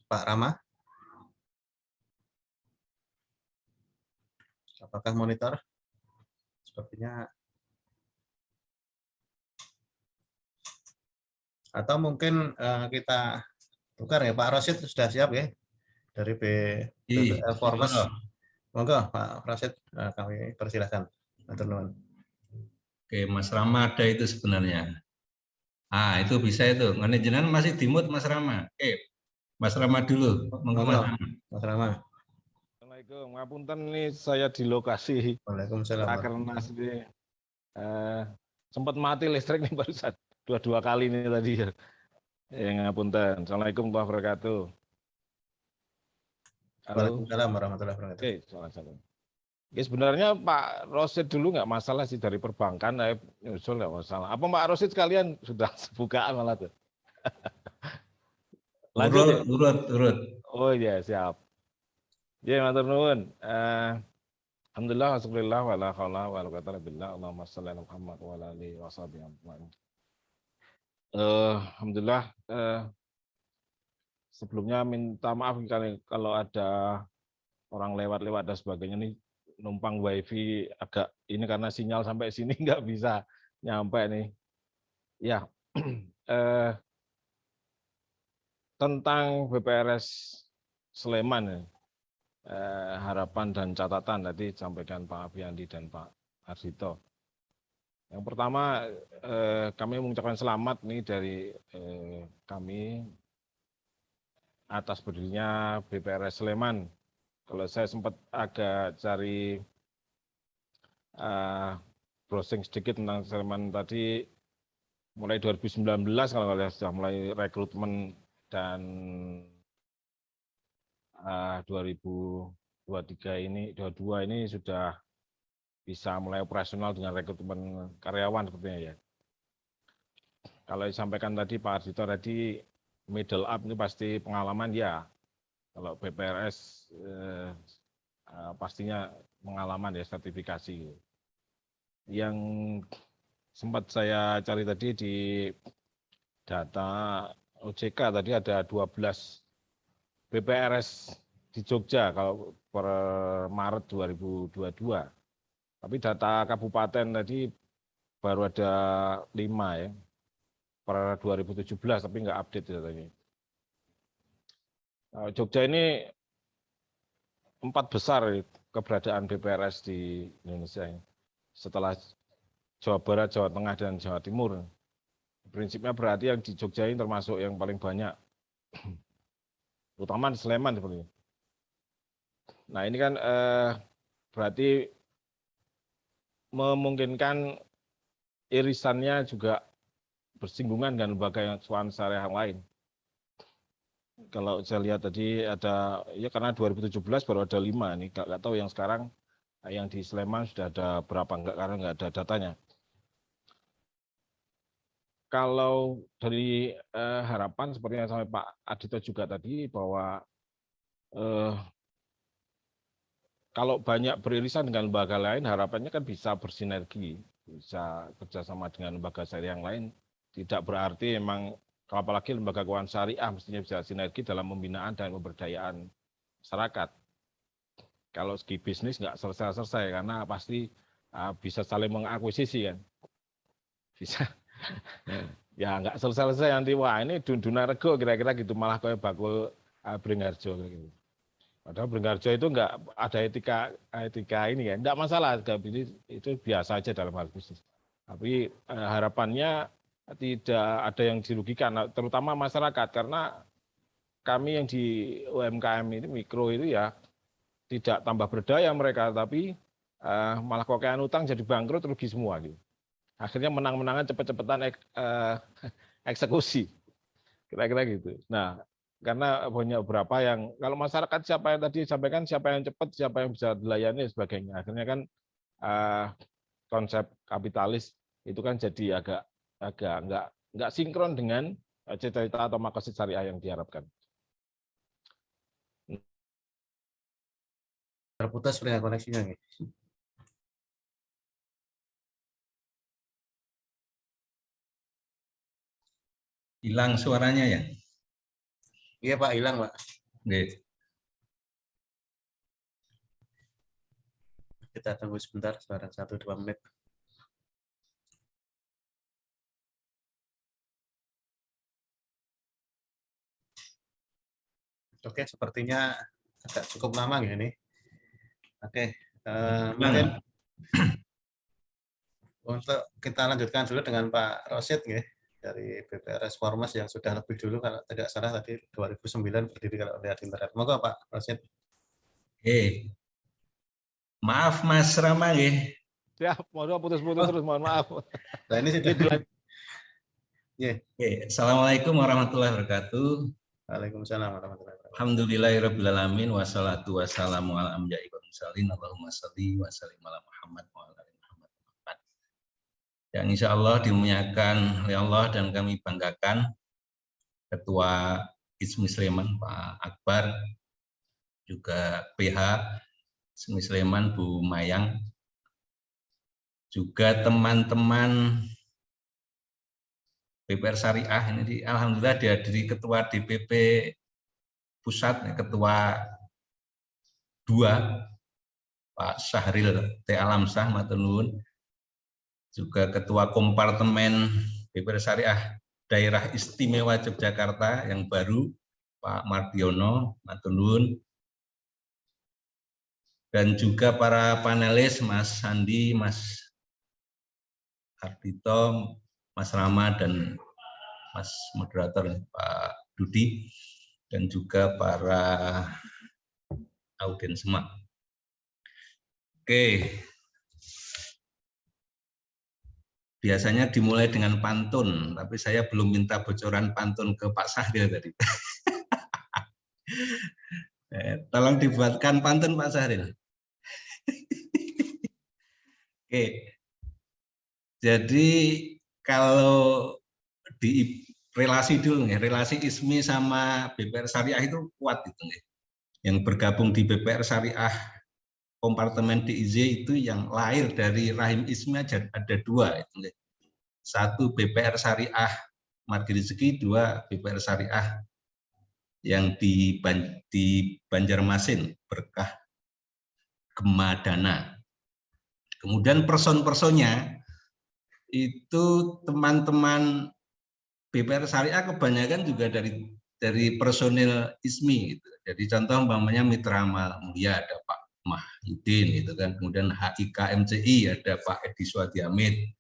Pak Rama, apakah monitor? Sepertinya. Atau mungkin kita tukar ya, Pak Rosid sudah siap ya dari BPL Formas. Monggo Pak Rosid, kami persilahkan. Oke, Mas Rama ada itu sebenarnya. Itu bisa itu. Manajemen masih dimut Mas Rama. Oke, Mas Rama dulu. Monggo Mas Rama. Mas Rama. Assalamualaikum. Ngapunten nih saya di lokasi. Waalaikumsalam. Rakernas ini sempat mati listrik nih barusan. Dua kali ini tadi ya. Ngapunten. Assalamualaikum warahmatullahi wabarakatuh. Waalaikumsalam warahmatullahi wabarakatuh. Oke, salam. Ya, sebenarnya Pak Rosid dulu nggak masalah sih dari perbankan, nyusul nggak masalah. Apa Pak Rosid sekalian sudah bukaan malah tuh? Lanjut. Urut. Oh iya, siap. Ya, matur nuwun. Alhamdulillah, alhamdulillah, wala haula wala quwwata illa billah. Allahumma shalli ala Muhammad wa ala alihi washabihi ajmain. Alhamdulillah, sebelumnya minta maaf kalau ada orang lewat dan sebagainya nih, numpang wifi agak ini karena sinyal sampai sini nggak bisa nyampe nih. Ya, tentang BPRS Sleman, harapan dan catatan tadi disampaikan Pak Afiandi dan Pak Ardhito. Yang pertama, kami mengucapkan selamat nih dari kami atas berdirinya BPRS Sleman. Kalau saya sempat agak cari browsing sedikit tentang Sleman tadi, mulai 2019 kalau nggak salah sudah mulai rekrutmen, dan 2023 ini, 22 ini sudah bisa mulai operasional dengan rekrutmen karyawan sepertinya ya. Kalau disampaikan tadi Pak Ardhito tadi middle up ini pasti pengalaman ya. Kalau BPRS pastinya pengalaman ya, sertifikasi. Yang sempat saya cari tadi di data OJK tadi ada 12 BPRS di Jogja kalau per Maret 2022. Tapi data kabupaten tadi baru ada 5 ya, per 2017, tapi nggak update datanya. Jogja ini 4 besar keberadaan BPRS di Indonesia. Setelah Jawa Barat, Jawa Tengah, dan Jawa Timur. Prinsipnya berarti yang di Jogja ini termasuk yang paling banyak, terutama di Sleman seperti ini. Nah ini kan berarti memungkinkan irisannya juga bersinggungan dengan lembaga yang syariah yang lain. Kalau saya lihat tadi ada, ya karena 2017 baru ada 5, nih nggak tahu yang sekarang yang di Sleman sudah ada berapa, enggak, karena nggak ada datanya. Kalau dari harapan seperti yang sampai Pak Ardhito juga tadi, bahwa kalau banyak beririsan dengan lembaga lain, harapannya kan bisa bersinergi, bisa kerjasama dengan lembaga syariah yang lain. Tidak berarti memang, kalau apalagi lembaga keuangan syariah mestinya bisa sinergi dalam pembinaan dan pemberdayaan masyarakat. Kalau segi bisnis nggak selesai-selesai, karena pasti bisa saling mengakuisisi kan. Bisa. Ya nggak selesai-selesai nanti, wah ini Dunarego kira-kira gitu, malah kayak bakul Bringharjo gitu. Padahal Bringharjo itu nggak ada etika ini ya, nggak masalah, itu biasa aja dalam hal bisnis. Tapi harapannya tidak ada yang dirugikan, terutama masyarakat, karena kami yang di UMKM ini, mikro itu ya tidak tambah berdaya mereka, tapi malah kokean utang jadi bangkrut, rugi semua gitu. Akhirnya menang-menangan cepet-cepetan eksekusi, kira-kira gitu. Nah, karena banyak beberapa yang, kalau masyarakat siapa yang tadi sampaikan, siapa yang cepat, siapa yang bisa dilayani dan sebagainya. Akhirnya kan konsep kapitalis itu kan jadi agak nggak sinkron dengan cita-cita atau maqasid syariah yang diharapkan. Terputus sebenarnya koneksinya nih. Hilang suaranya ya? Iya Pak, hilang Pak. Oke. Kita tunggu sebentar, sekarang 1-2 menit. Oke, sepertinya agak cukup lama gini. Oke, mungkin untuk kita lanjutkan dulu dengan Pak Rosid ya, dari BPRS Formas yang sudah lebih dulu, kalau tidak salah tadi 2009 berdiri kalau lihat internet. Moga Pak Rosid. Maaf Mas Rama ya. Ya, mohon putus-putus terus, mohon maaf. Nah ini sudah. Yeah. Assalamualaikum warahmatullahi wabarakatuh. Waalaikumsalam warahmatullahi wabarakatuh. Alhamdulillahirabbil wassalatu wassalamu ala anbiya'i wal mursalin. Allahumma shalli wa sallim ala Muhammad wa ala ali Muhammad. Yang insya Allah dimuliakan oleh Allah dan kami banggakan Ketua ISMI Sleman Pak Akbar, juga PH ISMI Sleman Bu Mayang, juga teman-teman BPR Syariah ini, alhamdulillah dihadiri Ketua DPP Pusat, Ketua 2 Pak Syahril T. Alamsah matur nuwun, juga Ketua Kompartemen BPR Syariah Daerah Istimewa Yogyakarta yang baru Pak Mardiono matur nuwun, dan juga para panelis Mas Sandi, Mas Ardhito, Mas Rama, dan Mas moderator Pak Dudi, dan juga para Auden Semak. Oke. Biasanya dimulai dengan pantun, tapi saya belum minta bocoran pantun ke Pak Sahril tadi. Tolong dibuatkan pantun Pak Sahril. Oke. Jadi kalau di relasi dulu nih, relasi ISMI sama BPR Syariah itu kuat itu nih. Yang bergabung di BPR Syariah kompartemen DIZ itu yang lahir dari rahim ISMI aja ada 2 itu nih. 1 BPR Syariah Margi Rezeki, 2 BPR Syariah yang di Banjarmasin Berkah Gemadana. Kemudian person-personnya itu teman-teman BPR Syariah kebanyakan juga dari personil ISMI gitu. Jadi contoh umpamanya Mitra Amal Mulia ada Pak Mahyudin gitu kan, kemudian HIK MCI ada Pak Edi Swadiamid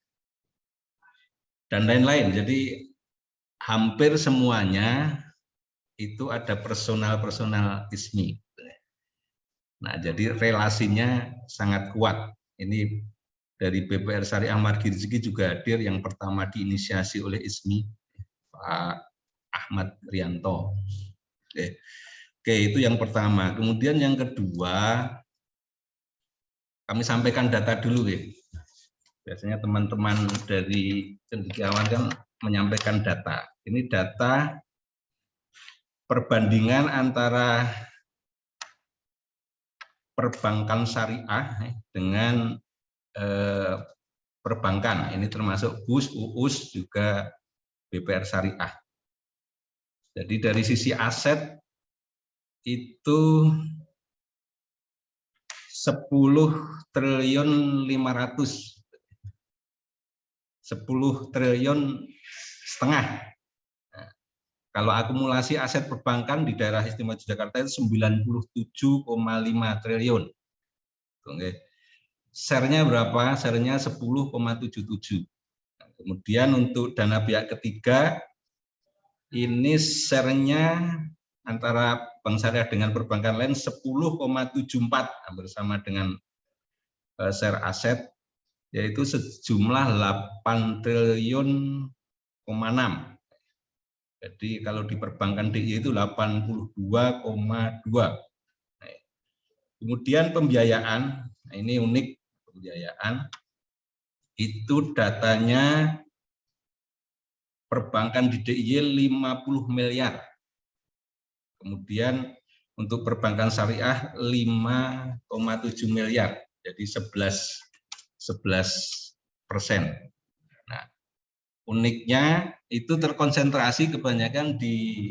dan lain-lain. Jadi hampir semuanya itu ada personal ISMI. Nah, jadi relasinya sangat kuat. Ini dari BPR Syariah Margi Rezeki juga hadir yang pertama diinisiasi oleh ISMI, Pak Ahmad Rianto. Oke, itu yang pertama. Kemudian yang kedua, kami sampaikan data dulu ya. Biasanya teman-teman dari cendekiawan kan menyampaikan data. Ini data perbandingan antara perbankan syariah dengan perbankan. Ini termasuk BUS, UUS, juga BPR Syariah. Jadi dari sisi aset itu 10 triliun 500. 10 triliun setengah. Nah, kalau akumulasi aset perbankan di daerah istimewa Yogyakarta itu 97,5 triliun. Oke. Share-nya berapa? Share-nya 10,77. Nah, kemudian untuk dana pihak ketiga, ini share-nya antara Bank Syariah dengan perbankan lain 10,74, hampir sama dengan share aset, yaitu sejumlah 8 triliun 6. Jadi kalau di perbankan DIY itu 82,2. Kemudian pembiayaan, nah ini unik, pembiayaan itu datanya perbankan di DIY 50 miliar. Kemudian untuk perbankan syariah 5,7 miliar. Jadi 11%. Nah, uniknya itu terkonsentrasi kebanyakan di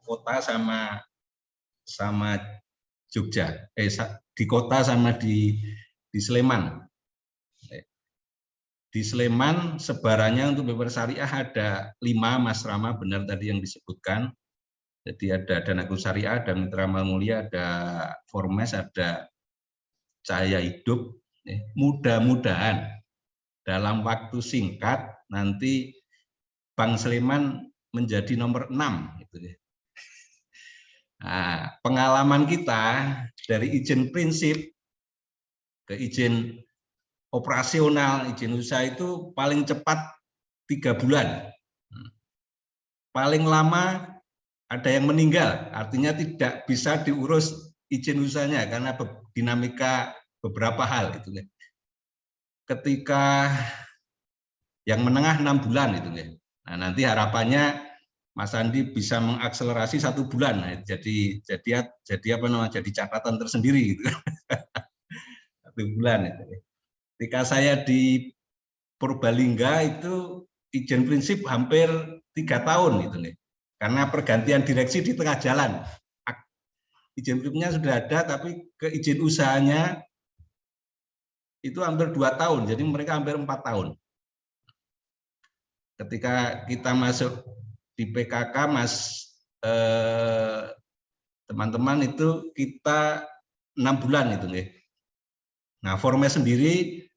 kota sama Jogja, di kota sama di Sleman. Di Sleman sebarannya untuk BPR Syariah ada 5, Mas Rama, benar tadi yang disebutkan. Jadi ada Danaku Syariah, ada Mitra Amal Mulia, ada Formes, ada Cahaya Hidup. Mudah-mudahan dalam waktu singkat nanti Bank Sleman menjadi nomor 6. Gitu. Nah, pengalaman kita dari izin prinsip ke izin operasional, izin usaha itu paling cepat 3 bulan. Paling lama ada yang meninggal, artinya tidak bisa diurus izin usahanya karena dinamika beberapa hal. Gitu. Ketika yang menengah 6 bulan. Gitu. Nah, nanti harapannya Mas Andi bisa mengakselerasi 1 bulan, nah, jadi apa namanya, jadi catatan tersendiri gitu. 1 bulan. Itu. Ketika saya di Purbalingga itu izin prinsip hampir 3 tahun gitu nih, karena pergantian direksi di tengah jalan. Izin prinsipnya sudah ada, tapi ke izin usahanya itu hampir 2 tahun, jadi mereka hampir 4 tahun. Ketika kita masuk di PKK, teman-teman itu kita 6 bulan itu nih. Nah, Formes sendiri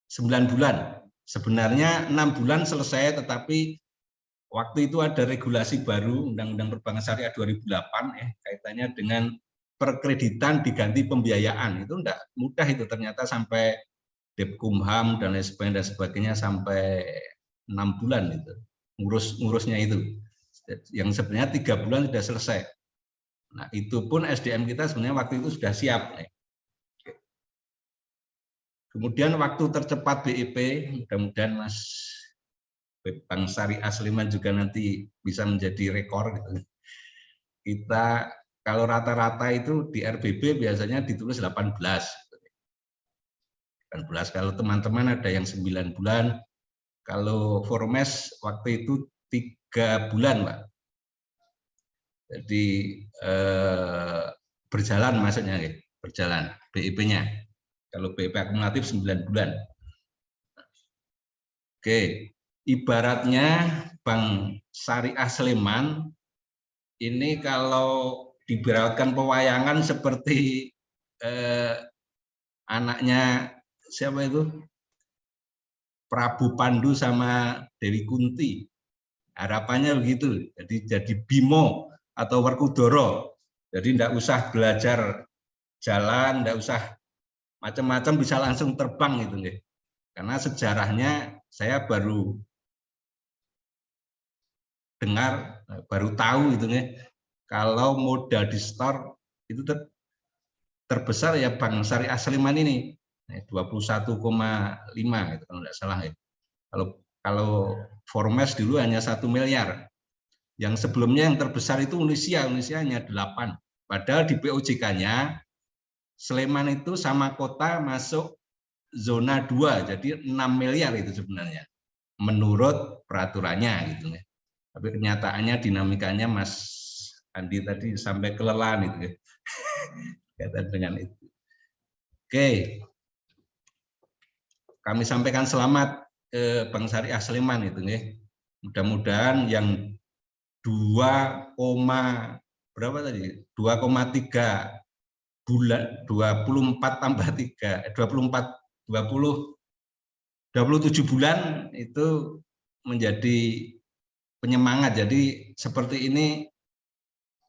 9 bulan. Sebenarnya 6 bulan selesai, tetapi waktu itu ada regulasi baru Undang-Undang Perbankan Syariah 2008 kaitannya dengan perkreditan diganti pembiayaan. Itu enggak mudah itu, ternyata sampai Depkumham dan lain sebagainya sampai 6 bulan itu ngurusnya itu, yang sebenarnya 3 bulan sudah selesai. Nah, itu pun SDM kita sebenarnya waktu itu sudah siap. Kemudian waktu tercepat BIP, mudah-mudahan Mas Bank Syariah Sleman juga nanti bisa menjadi rekor gitu. Kita kalau rata-rata itu di RBB biasanya ditulis 18. Kalau teman-teman ada yang 9 bulan, kalau Formes waktu itu 3 bulan, Pak. Jadi berjalan maksudnya, berjalan BIP-nya. Kalau BIP akumulatif 9 bulan. Oke, ibaratnya Bank Syariah Sleman ini kalau diberatkan pewayangan seperti anaknya siapa itu? Prabu Pandu sama Dewi Kunti. Harapannya begitu. Jadi Bimo atau Werkudara. Jadi tidak usah belajar jalan, tidak usah macam-macam, bisa langsung terbang gitu nih. Karena sejarahnya saya baru dengar, baru tahu gitu nih. Kalau modal di store itu terbesar ya Bank Syariah Sleman ini 21,5 gitu kalau tidak salah ya. Kalau Formes dulu hanya 1 miliar. Yang sebelumnya yang terbesar itu Indonesia hanya 8. Padahal di POJK-nya Sleman itu sama kota masuk zona 2, jadi 6 miliar itu sebenarnya menurut peraturannya gitu ya. Tapi kenyataannya dinamikanya Mas Andi tadi sampai kelelahan itu ya. Kaitan dengan itu. Oke. Kami sampaikan selamat ke Bank Syariah Sleman itu ya. Mudah-mudahan yang 2,3 bulan 24 tambah 3 27 bulan itu menjadi penyemangat. Jadi seperti ini,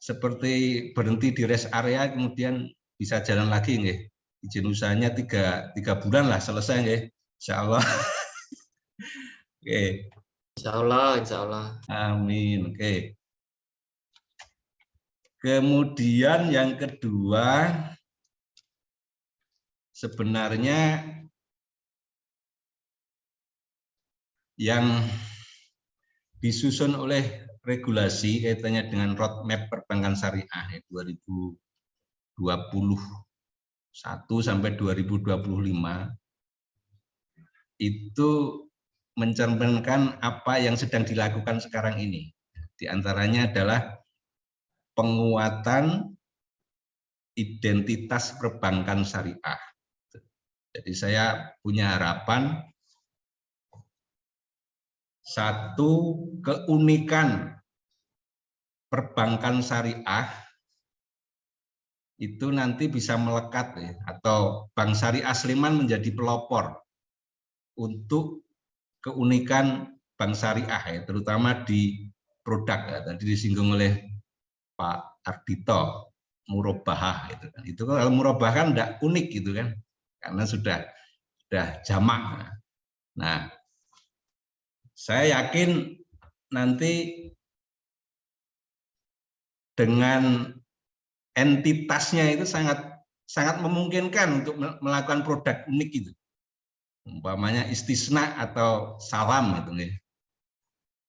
seperti berhenti di rest area kemudian bisa jalan lagi nggih. Izin usahanya 3 bulan lah selesai nggih. Insyaallah. Oke. Insyaallah. Amin. Oke. Kemudian yang kedua, sebenarnya yang disusun oleh regulasi kaitannya dengan roadmap perbankan syariah 2021 sampai 2025 itu mencerminkan apa yang sedang dilakukan sekarang ini. Di antaranya adalah penguatan identitas perbankan syariah. Jadi saya punya harapan, satu, keunikan perbankan syariah itu nanti bisa melekat ya, atau Bank Syariah Sleman menjadi pelopor untuk keunikan Bank Syariah ya, terutama di produk ya, tadi disinggung oleh Pak Ardhito, murabahah itu kan. Itu kalau murabahah kan enggak unik gitu kan. Karena sudah jamak. Nah, saya yakin nanti dengan entitasnya itu sangat memungkinkan untuk melakukan produk unik itu. Umpamanya istisna atau salam itu nih.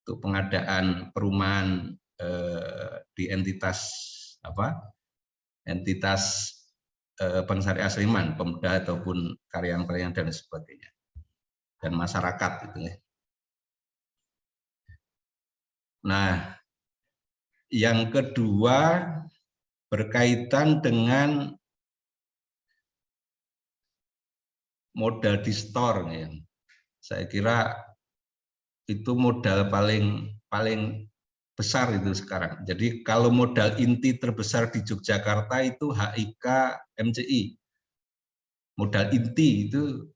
Untuk pengadaan perumahan di entitas Bank Syariah Sleman, pemuda ataupun karyawan-karyawan dan sebagainya, dan masyarakat gitu ya. Nah, yang kedua berkaitan dengan modal di store ya. Saya kira itu modal paling besar itu sekarang. Jadi kalau modal inti terbesar di Yogyakarta itu HIK MCI. Modal inti itu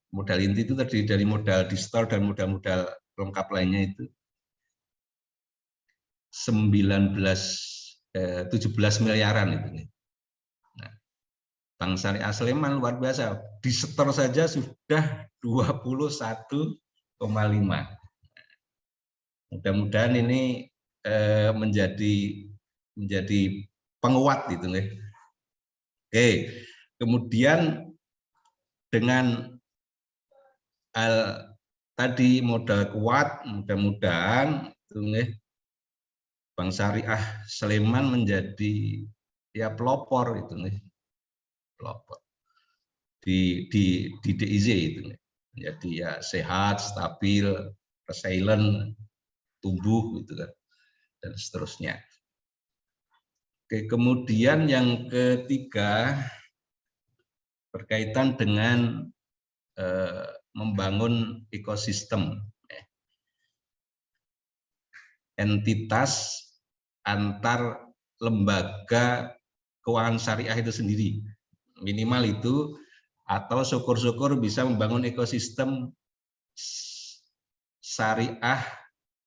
terdiri dari modal di store dan modal-modal lengkap lainnya itu. 17 miliaran itu. Nah, Bank Syariah Sleman luar biasa, di setor saja sudah 21,5. Mudah-mudahan ini menjadi penguat gitu nih. Oke, kemudian dengan hal tadi modal kuat, mudah-mudahan Bank Syariah Sleman menjadi ya pelopor itu nih, pelopor di DIY itu nih. Jadi ya sehat, stabil, resilient, tumbuh gitu kan, dan seterusnya. Oke, kemudian yang ketiga berkaitan dengan membangun ekosistem entitas antar lembaga keuangan syariah itu sendiri, minimal itu, atau syukur-syukur bisa membangun ekosistem syariah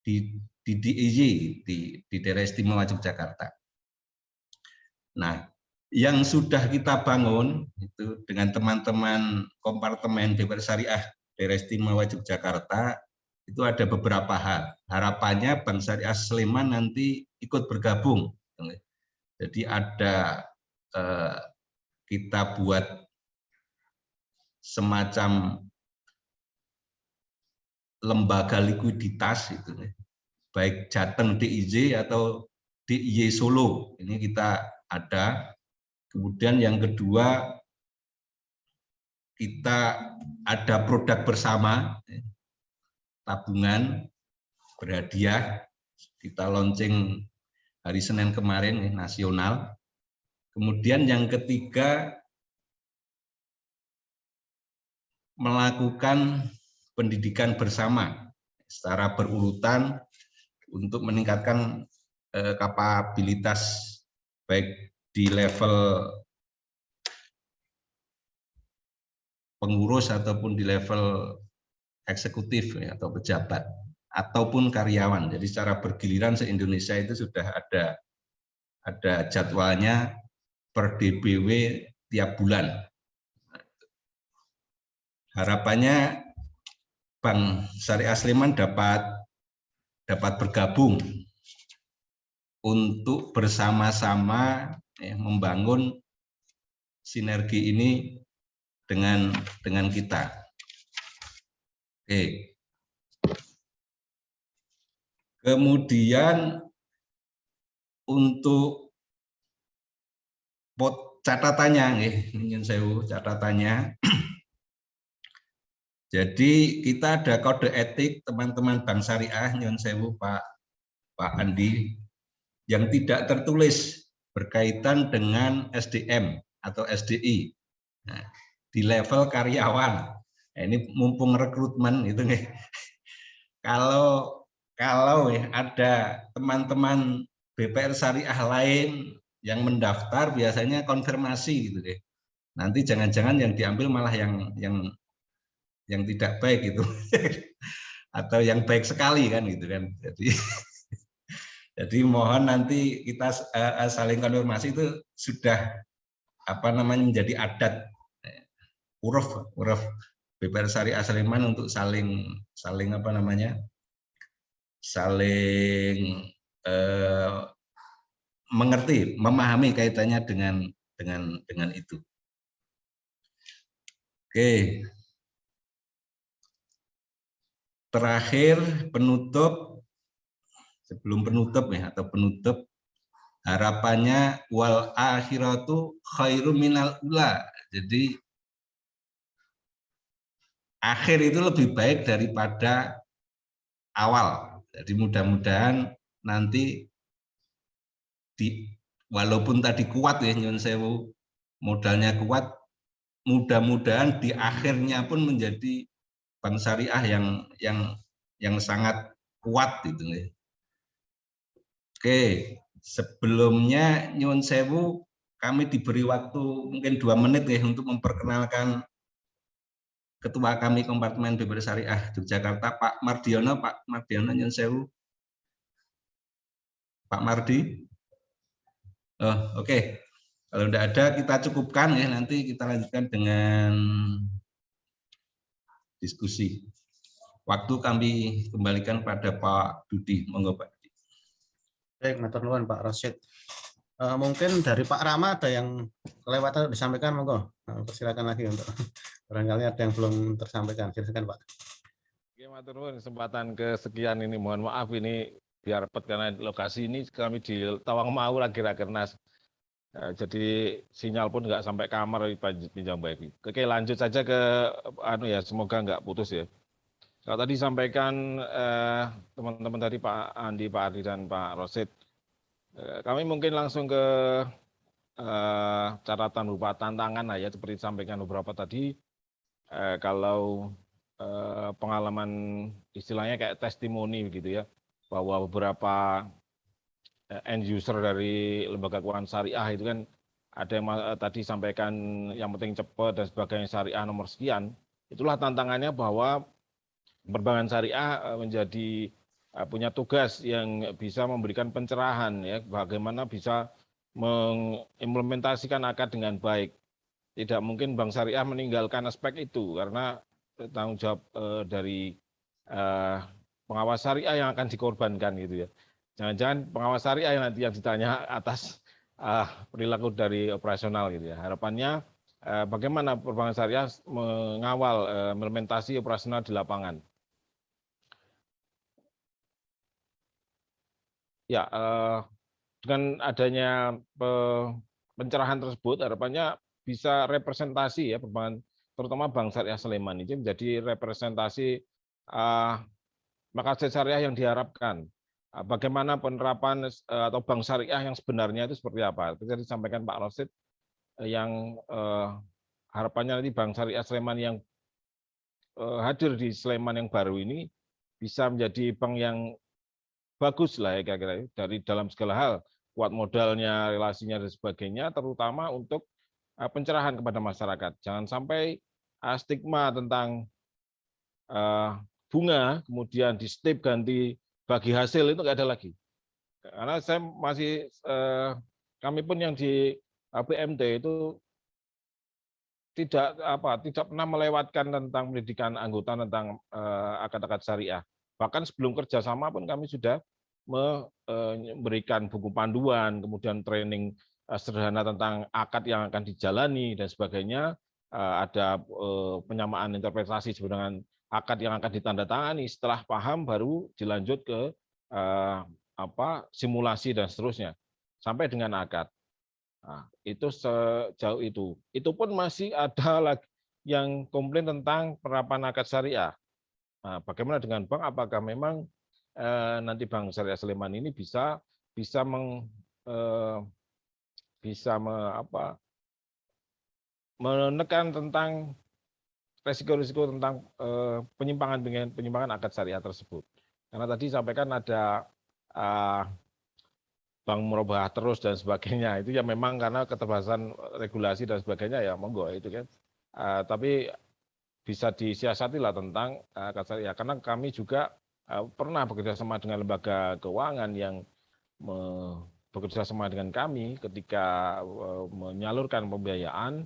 di DIY di daerah istimewa Yogyakarta. Nah, yang sudah kita bangun itu dengan teman-teman kompartemen BPR Syariah daerah istimewa Yogyakarta itu ada beberapa hal. Harapannya Bank Syariah Sleman nanti ikut bergabung. Jadi ada kita buat semacam lembaga likuiditas itu, baik Jateng DIY atau DIY Solo. Ini kita ada. Kemudian yang kedua, kita ada produk bersama, tabungan berhadiah, kita launching hari Senin kemarin, nasional. Kemudian yang ketiga, melakukan pendidikan bersama secara berurutan untuk meningkatkan kapabilitas baik di level pengurus ataupun di level eksekutif atau pejabat ataupun karyawan. Jadi secara bergiliran se-Indonesia itu sudah ada jadwalnya per DBW tiap bulan. Harapannya Bank Syariah Sleman dapat bergabung untuk bersama-sama membangun sinergi ini dengan kita. Oke. Kemudian untuk catatannya, catatannya. Jadi kita ada kode etik teman-teman Bank Syariah, nyun sewu Pak Andi, yang tidak tertulis berkaitan dengan SDM atau SDI. Nah, di level karyawan. Nah, ini mumpung rekrutmen itu nih. Kalau ada teman-teman BPR Syariah lain yang mendaftar, biasanya konfirmasi gitu deh. Nanti jangan-jangan yang diambil malah yang tidak baik itu, atau yang baik sekali kan gitu kan. Jadi mohon nanti kita saling konfirmasi, itu sudah menjadi adat uruf BPR Syariah Sleman untuk saling mengerti, memahami kaitannya dengan itu. Oke. Terakhir sebelum penutup harapannya wal akhiratu khairum minal ula. Jadi akhir itu lebih baik daripada awal. Jadi mudah-mudahan nanti walaupun tadi kuat ya nyun sewu, modalnya kuat, mudah-mudahan di akhirnya pun menjadi Bank Syariah yang sangat kuat gitu nih. Oke, sebelumnya nyun sewu, kami diberi waktu mungkin 2 menit ya untuk memperkenalkan Ketua kami Kompartemen BPR Syariah Yogyakarta, Pak Mardiono nyun sewu. Pak Mardi? Oh, oke. Kalau tidak ada kita cukupkan ya, nanti kita lanjutkan dengan diskusi. Waktu kami kembalikan pada Pak Dudi. Monggo Pak. Baik, matur nuwun Pak Rosid. Mungkin dari Pak Rama ada yang kelewatan disampaikan, monggo. Silakan lagi untuk barangkali ada yang belum tersampaikan. Silakan Pak. Oke, matur nuwun, kesempatan kesekian ini, mohon maaf ini biar repot karena lokasi ini kami di Tawangmau lagi rakernas. Jadi sinyal pun nggak sampai kamar pinjam baik. Oke, lanjut saja ke semoga nggak putus ya. Kalau tadi sampaikan teman-teman tadi Pak Andi, Pak Ardi dan Pak Rosid, kami mungkin langsung ke catatan berupa tantangan lah ya, seperti disampaikan beberapa tadi. Kalau pengalaman istilahnya kayak testimoni begitu ya, bahwa beberapa end user dari lembaga keuangan syariah itu kan ada yang tadi sampaikan yang penting cepat dan sebagainya, syariah nomor sekian. Itulah tantangannya bahwa perbankan syariah menjadi punya tugas yang bisa memberikan pencerahan ya, bagaimana bisa mengimplementasikan akad dengan baik. Tidak mungkin bank syariah meninggalkan aspek itu karena tanggung jawab dari pengawas syariah yang akan dikorbankan gitu ya. Jangan-jangan pengawas syariah yang nanti yang ditanya atas perilaku dari operasional gitu ya. Harapannya bagaimana perbankan syariah mengawal implementasi operasional di lapangan. Ya, dengan adanya pencerahan tersebut harapannya bisa representasi ya perbankan, terutama Bank Syariah Sleman ini menjadi representasi makassar syariah yang diharapkan. Bagaimana penerapan atau bank syariah yang sebenarnya itu seperti apa? Tadi disampaikan Pak Rosid yang harapannya nanti Bank Syariah Sleman yang hadir di Sleman yang baru ini bisa menjadi bank yang bagus lah ya kira-kira dari dalam segala hal, kuat modalnya, relasinya dan sebagainya, terutama untuk pencerahan kepada masyarakat. Jangan sampai stigma tentang bunga kemudian di step ganti bagi hasil itu nggak ada lagi. Karena saya masih kami pun yang di BMT itu tidak pernah melewatkan tentang pendidikan anggota tentang akad-akad syariah. Bahkan sebelum kerjasama pun kami sudah memberikan buku panduan, kemudian training sederhana tentang akad yang akan dijalani dan sebagainya. Ada penyamaan interpretasi dengan akad yang akan ditandatangani. Setelah paham baru dilanjut ke simulasi dan seterusnya sampai dengan akad. Nah, itu sejauh itu. Itu pun masih ada lagi yang komplain tentang penerapan akad syariah. Nah, bagaimana dengan bank? Apakah memang nanti Bank Syariah Sleman ini bisa menekan tentang resiko-resiko tentang penyimpangan akad syariah tersebut. Karena tadi sampaikan ada bank merubah terus dan sebagainya, itu ya memang karena keterbatasan regulasi dan sebagainya ya monggo itu kan. Tapi bisa disiasati lah tentang akad syariah, karena kami juga pernah bekerja sama dengan lembaga keuangan yang bekerja sama dengan kami ketika menyalurkan pembiayaan.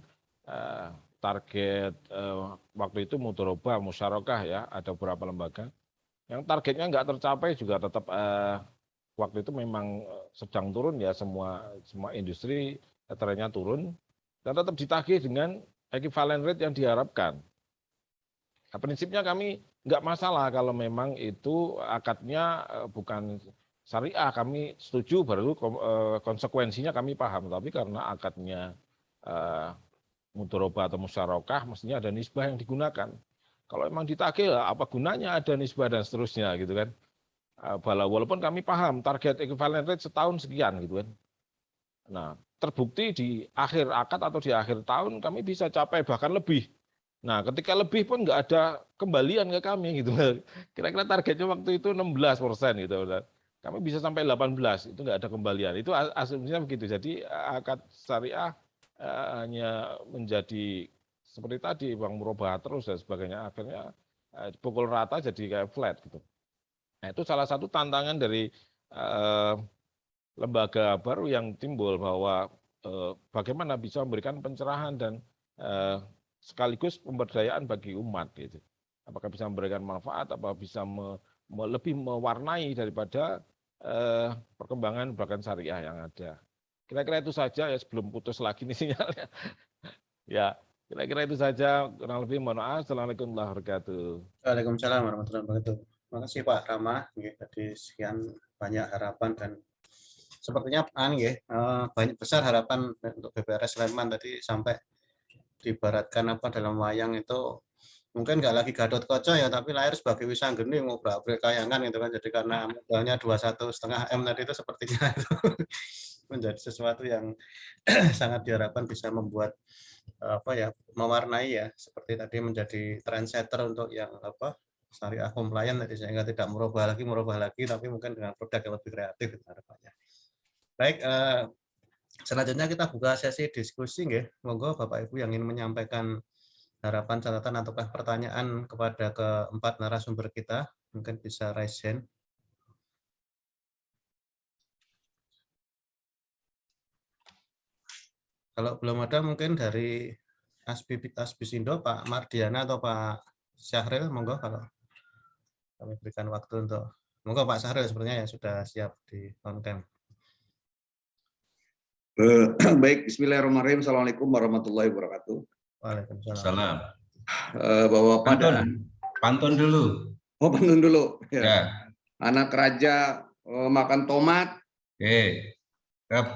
Target waktu itu mudharabah, musyarakah ya, ada beberapa lembaga yang targetnya nggak tercapai juga tetap waktu itu memang sedang turun ya, semua industri trennya turun dan tetap ditagih dengan equivalent rate yang diharapkan. Nah, prinsipnya kami nggak masalah kalau memang itu akadnya bukan syariah, kami setuju, baru konsekuensinya kami paham. Tapi karena akadnya mudharabah atau musyarakah, mestinya ada nisbah yang digunakan. Kalau memang ditagih, apa gunanya ada nisbah dan seterusnya gitu kan. Walaupun kami paham target equivalent rate setahun sekian gitu kan. Nah, terbukti di akhir akad atau di akhir tahun kami bisa capai bahkan lebih. Nah, ketika lebih pun nggak ada kembalian ke kami gitu. Kira-kira targetnya waktu itu 16% gitu. Kami bisa sampai 18, itu nggak ada kembalian. Itu asumsinya begitu. Jadi akad syariah hanya menjadi seperti tadi, bank merubah terus dan sebagainya. Akhirnya pukul rata jadi kayak flat gitu. Nah, itu salah satu tantangan dari lembaga baru yang timbul bahwa bagaimana bisa memberikan pencerahan dan sekaligus pemberdayaan bagi umat gitu. Apakah bisa memberikan manfaat, apa bisa lebih mewarnai daripada perkembangan bahkan syariah yang ada. Kira-kira itu saja ya, sebelum putus lagi nih sinyalnya. Ya, kira-kira itu saja, kurang lebih mohon maaf. Assalamualaikum warahmatullahi wabarakatuh. Waalaikumsalam warahmatullahi wabarakatuh. Terima kasih Pak Rama. Tadi sekian banyak harapan dan sepertinya banyak besar harapan untuk BPRS Sleman tadi, sampai diibaratkan apa dalam wayang itu mungkin nggak lagi Gatot Kaca ya, tapi lahir sebagai Wisanggeni ngobrak-abrik kayangan gitu kan. Jadi karena modalnya 21,5 M tadi itu sepertinya itu menjadi sesuatu yang sangat diharapkan bisa membuat mewarnai ya, seperti tadi menjadi trendsetter untuk yang syariah compliant tadi, sehingga tidak merubah lagi tapi mungkin dengan produk yang lebih kreatif harapannya. Baik, selanjutnya kita buka sesi diskusi nggih. Monggo Bapak Ibu yang ingin menyampaikan harapan, catatan ataukah pertanyaan kepada keempat narasumber kita, mungkin bisa raise hand. Kalau belum ada mungkin dari Asbisindo, Pak Mardiana atau Pak Syahril, monggo kalau kami berikan waktu untuk. Monggo Pak Syahril sepertinya yang sudah siap di on cam. Baik, bismillahirrahmanirrahim. Assalamualaikum warahmatullahi wabarakatuh. Waalaikumsalam. Salam. Bapak dan Pantun dulu. Oh, pantun dulu. Ya. Anak raja makan tomat. Oke. Siap.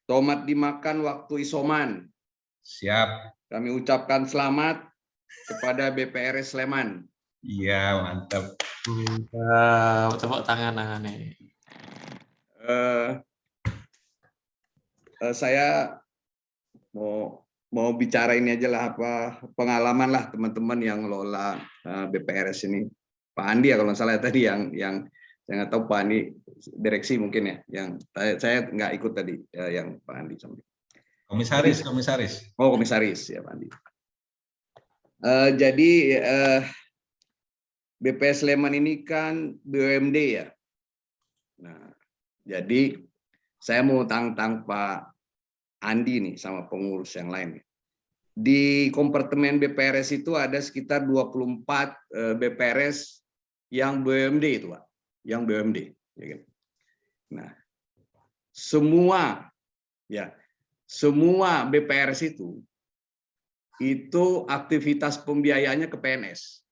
Tomat dimakan waktu isoman. Siap. Kami ucapkan selamat kepada BPRS Sleman. Iya, mantap. Tepuk tangan. Saya mau bicara ini aja lah, pengalaman lah teman-teman yang ngelola BPRS ini. Pak Andi ya kalau nggak salah tadi yang saya nggak tahu Pak Andi direksi mungkin ya, yang saya nggak ikut tadi yang Pak Andi sampai. Komisaris. Oh, komisaris ya Pak Andi. Jadi BPS Sleman ini kan BUMD ya. Nah, jadi saya mau tantang Pak Andi nih sama pengurus yang lain. Di kompartemen BPRS itu ada sekitar 24 BPRS yang BUMD itu, Pak. Yang BUMD. Nah, semua BPRS itu aktivitas pembiayaannya ke PNS.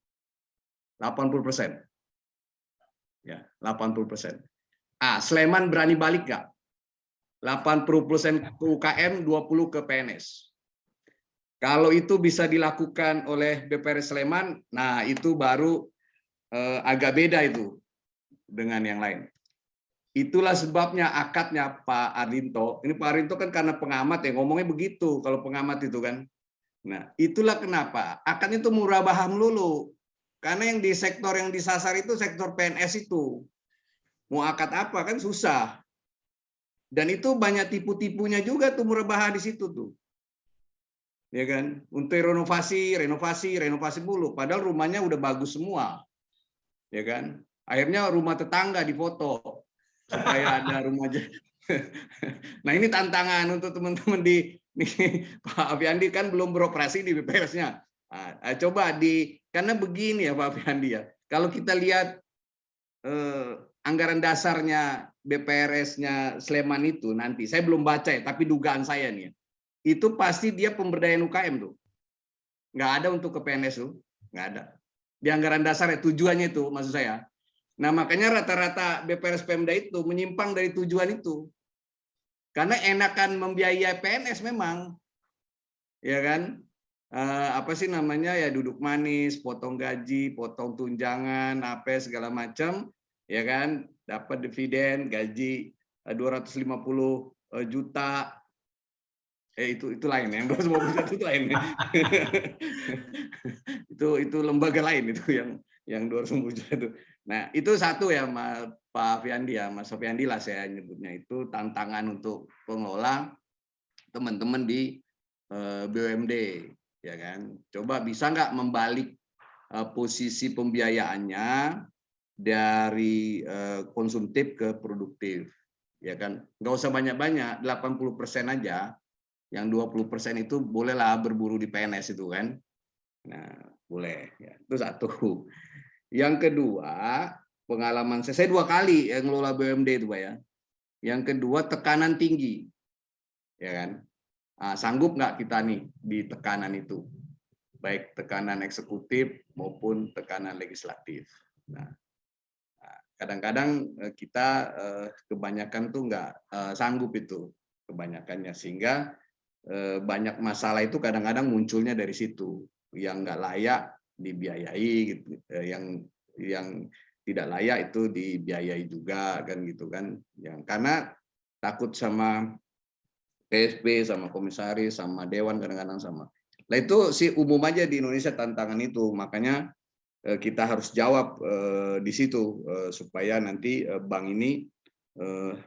80%. Ya, 80%. Sleman berani balik nggak? 80% ke UKM, 20% ke PNS. Kalau itu bisa dilakukan oleh BPRS Sleman, nah itu baru agak beda itu dengan yang lain. Itulah sebabnya akadnya Pak Arinto. Ini Pak Arinto kan karena pengamat ya, ngomongnya begitu kalau pengamat itu kan. Nah, itulah kenapa akadnya itu murabahah melulu. Karena yang di sektor yang disasar itu sektor PNS itu. Mau akad apa kan susah. Dan itu banyak tipu-tipunya juga tuh murabahah di situ tuh. Ya kan? Untuk renovasi mulu. Padahal rumahnya udah bagus semua. Ya kan? Akhirnya rumah tetangga difoto supaya ada rumah aja. Nah, ini tantangan untuk teman-teman di Pak Afiandi kan belum beroperasi di BPRS-nya. Nah, coba karena begini ya Pak Afiandi ya. Kalau kita lihat anggaran dasarnya BPRS-nya Sleman itu nanti, saya belum baca ya, tapi dugaan saya nih, itu pasti dia pemberdayaan UKM tuh. Nggak ada untuk ke PNS tuh, nggak ada. Di anggaran dasarnya tujuannya itu maksud saya. Nah makanya rata-rata BPRS Pemda itu menyimpang dari tujuan itu. Karena enakan membiayai PNS memang, ya kan? Apa sih namanya ya, duduk manis, potong gaji, potong tunjangan, apa segala macam, ya kan? Dapat dividen, gaji 250 juta. Itu lain, yang 250 juta itu lain. itu lembaga lain itu yang 250 juta itu. Nah, itu satu ya Pak Afiandi ya, Mas Afiandi lah saya nyebutnya, itu tantangan untuk pengelola teman-teman di BUMD, ya kan. Coba bisa nggak membalik posisi pembiayaannya dari konsumtif ke produktif. ya kan? Nggak usah banyak-banyak, 80% aja. Yang 20% itu bolehlah berburu di PNS itu kan. Nah, boleh. Ya. Itu satu. Yang kedua, pengalaman saya 2 kali yang ngelola BUMD itu Pak ya. Yang kedua, tekanan tinggi. Ya kan? Nah, sanggup nggak kita nih di tekanan itu? Baik tekanan eksekutif maupun tekanan legislatif. Nah, kadang-kadang kita kebanyakan tuh nggak sanggup itu kebanyakannya, sehingga banyak masalah itu kadang-kadang munculnya dari situ, yang nggak layak dibiayai gitu, yang tidak layak itu dibiayai juga kan gitu kan, yang karena takut sama PSB, sama komisaris, sama dewan, kadang-kadang sama. Nah itu sih umum aja di Indonesia tantangan itu, makanya kita harus jawab di situ supaya nanti bank ini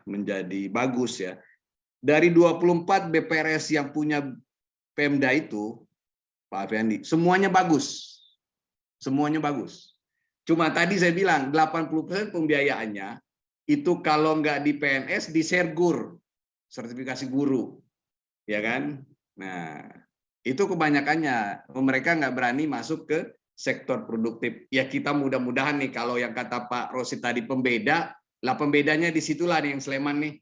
menjadi bagus ya. Dari 24 BPRS yang punya Pemda itu, Pak Effendi, semuanya bagus. Semuanya bagus. Cuma tadi saya bilang 80% pembiayaannya itu kalau nggak di PNS di Sergur, sertifikasi guru. Ya kan? Nah, itu kebanyakannya mereka nggak berani masuk ke sektor produktif. Ya kita mudah-mudahan nih kalau yang kata Pak Rosid tadi pembeda, lah pembedanya di situlah nih yang Sleman nih.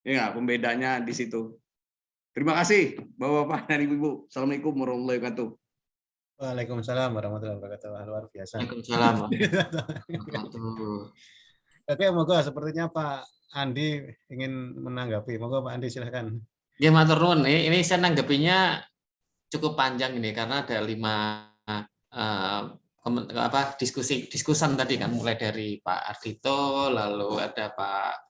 Ya, pembedanya di situ. Terima kasih Bapak-bapak dan Ibu-ibu. Assalamualaikum warahmatullahi wabarakatuh. Waalaikumsalam warahmatullahi wabarakatuh. Luar biasa. Waalaikumsalam warahmatullahi wabarakatuh. Oke, moga sepertinya Pak Andi ingin menanggapi. Moga Pak Andi silahkan. Ya, matur nuwun. Ini saya nanggepinya cukup panjang ini karena ada 5 diskusan tadi kan, mulai dari Pak Ardhito, lalu ada Pak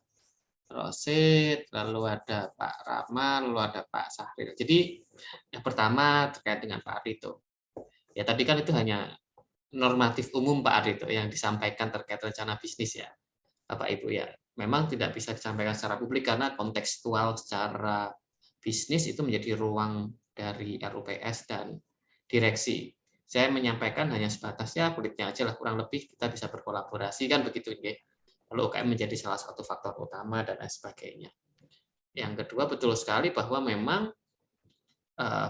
Rosid, lalu ada Pak Rama, lalu ada Pak Sahril. Jadi yang pertama terkait dengan Pak Ardhito. Ya tadi kan itu hanya normatif umum Pak Ardhito yang disampaikan terkait rencana bisnis ya, Bapak Ibu ya. Memang tidak bisa disampaikan secara publik karena kontekstual secara bisnis itu menjadi ruang dari RUPS dan direksi. Saya menyampaikan hanya sebatas ya kulitnya aja lah, kurang lebih kita bisa berkolaborasi kan begitu ya. Lalu UKM menjadi salah satu faktor utama dan lain sebagainya. Yang kedua betul sekali bahwa memang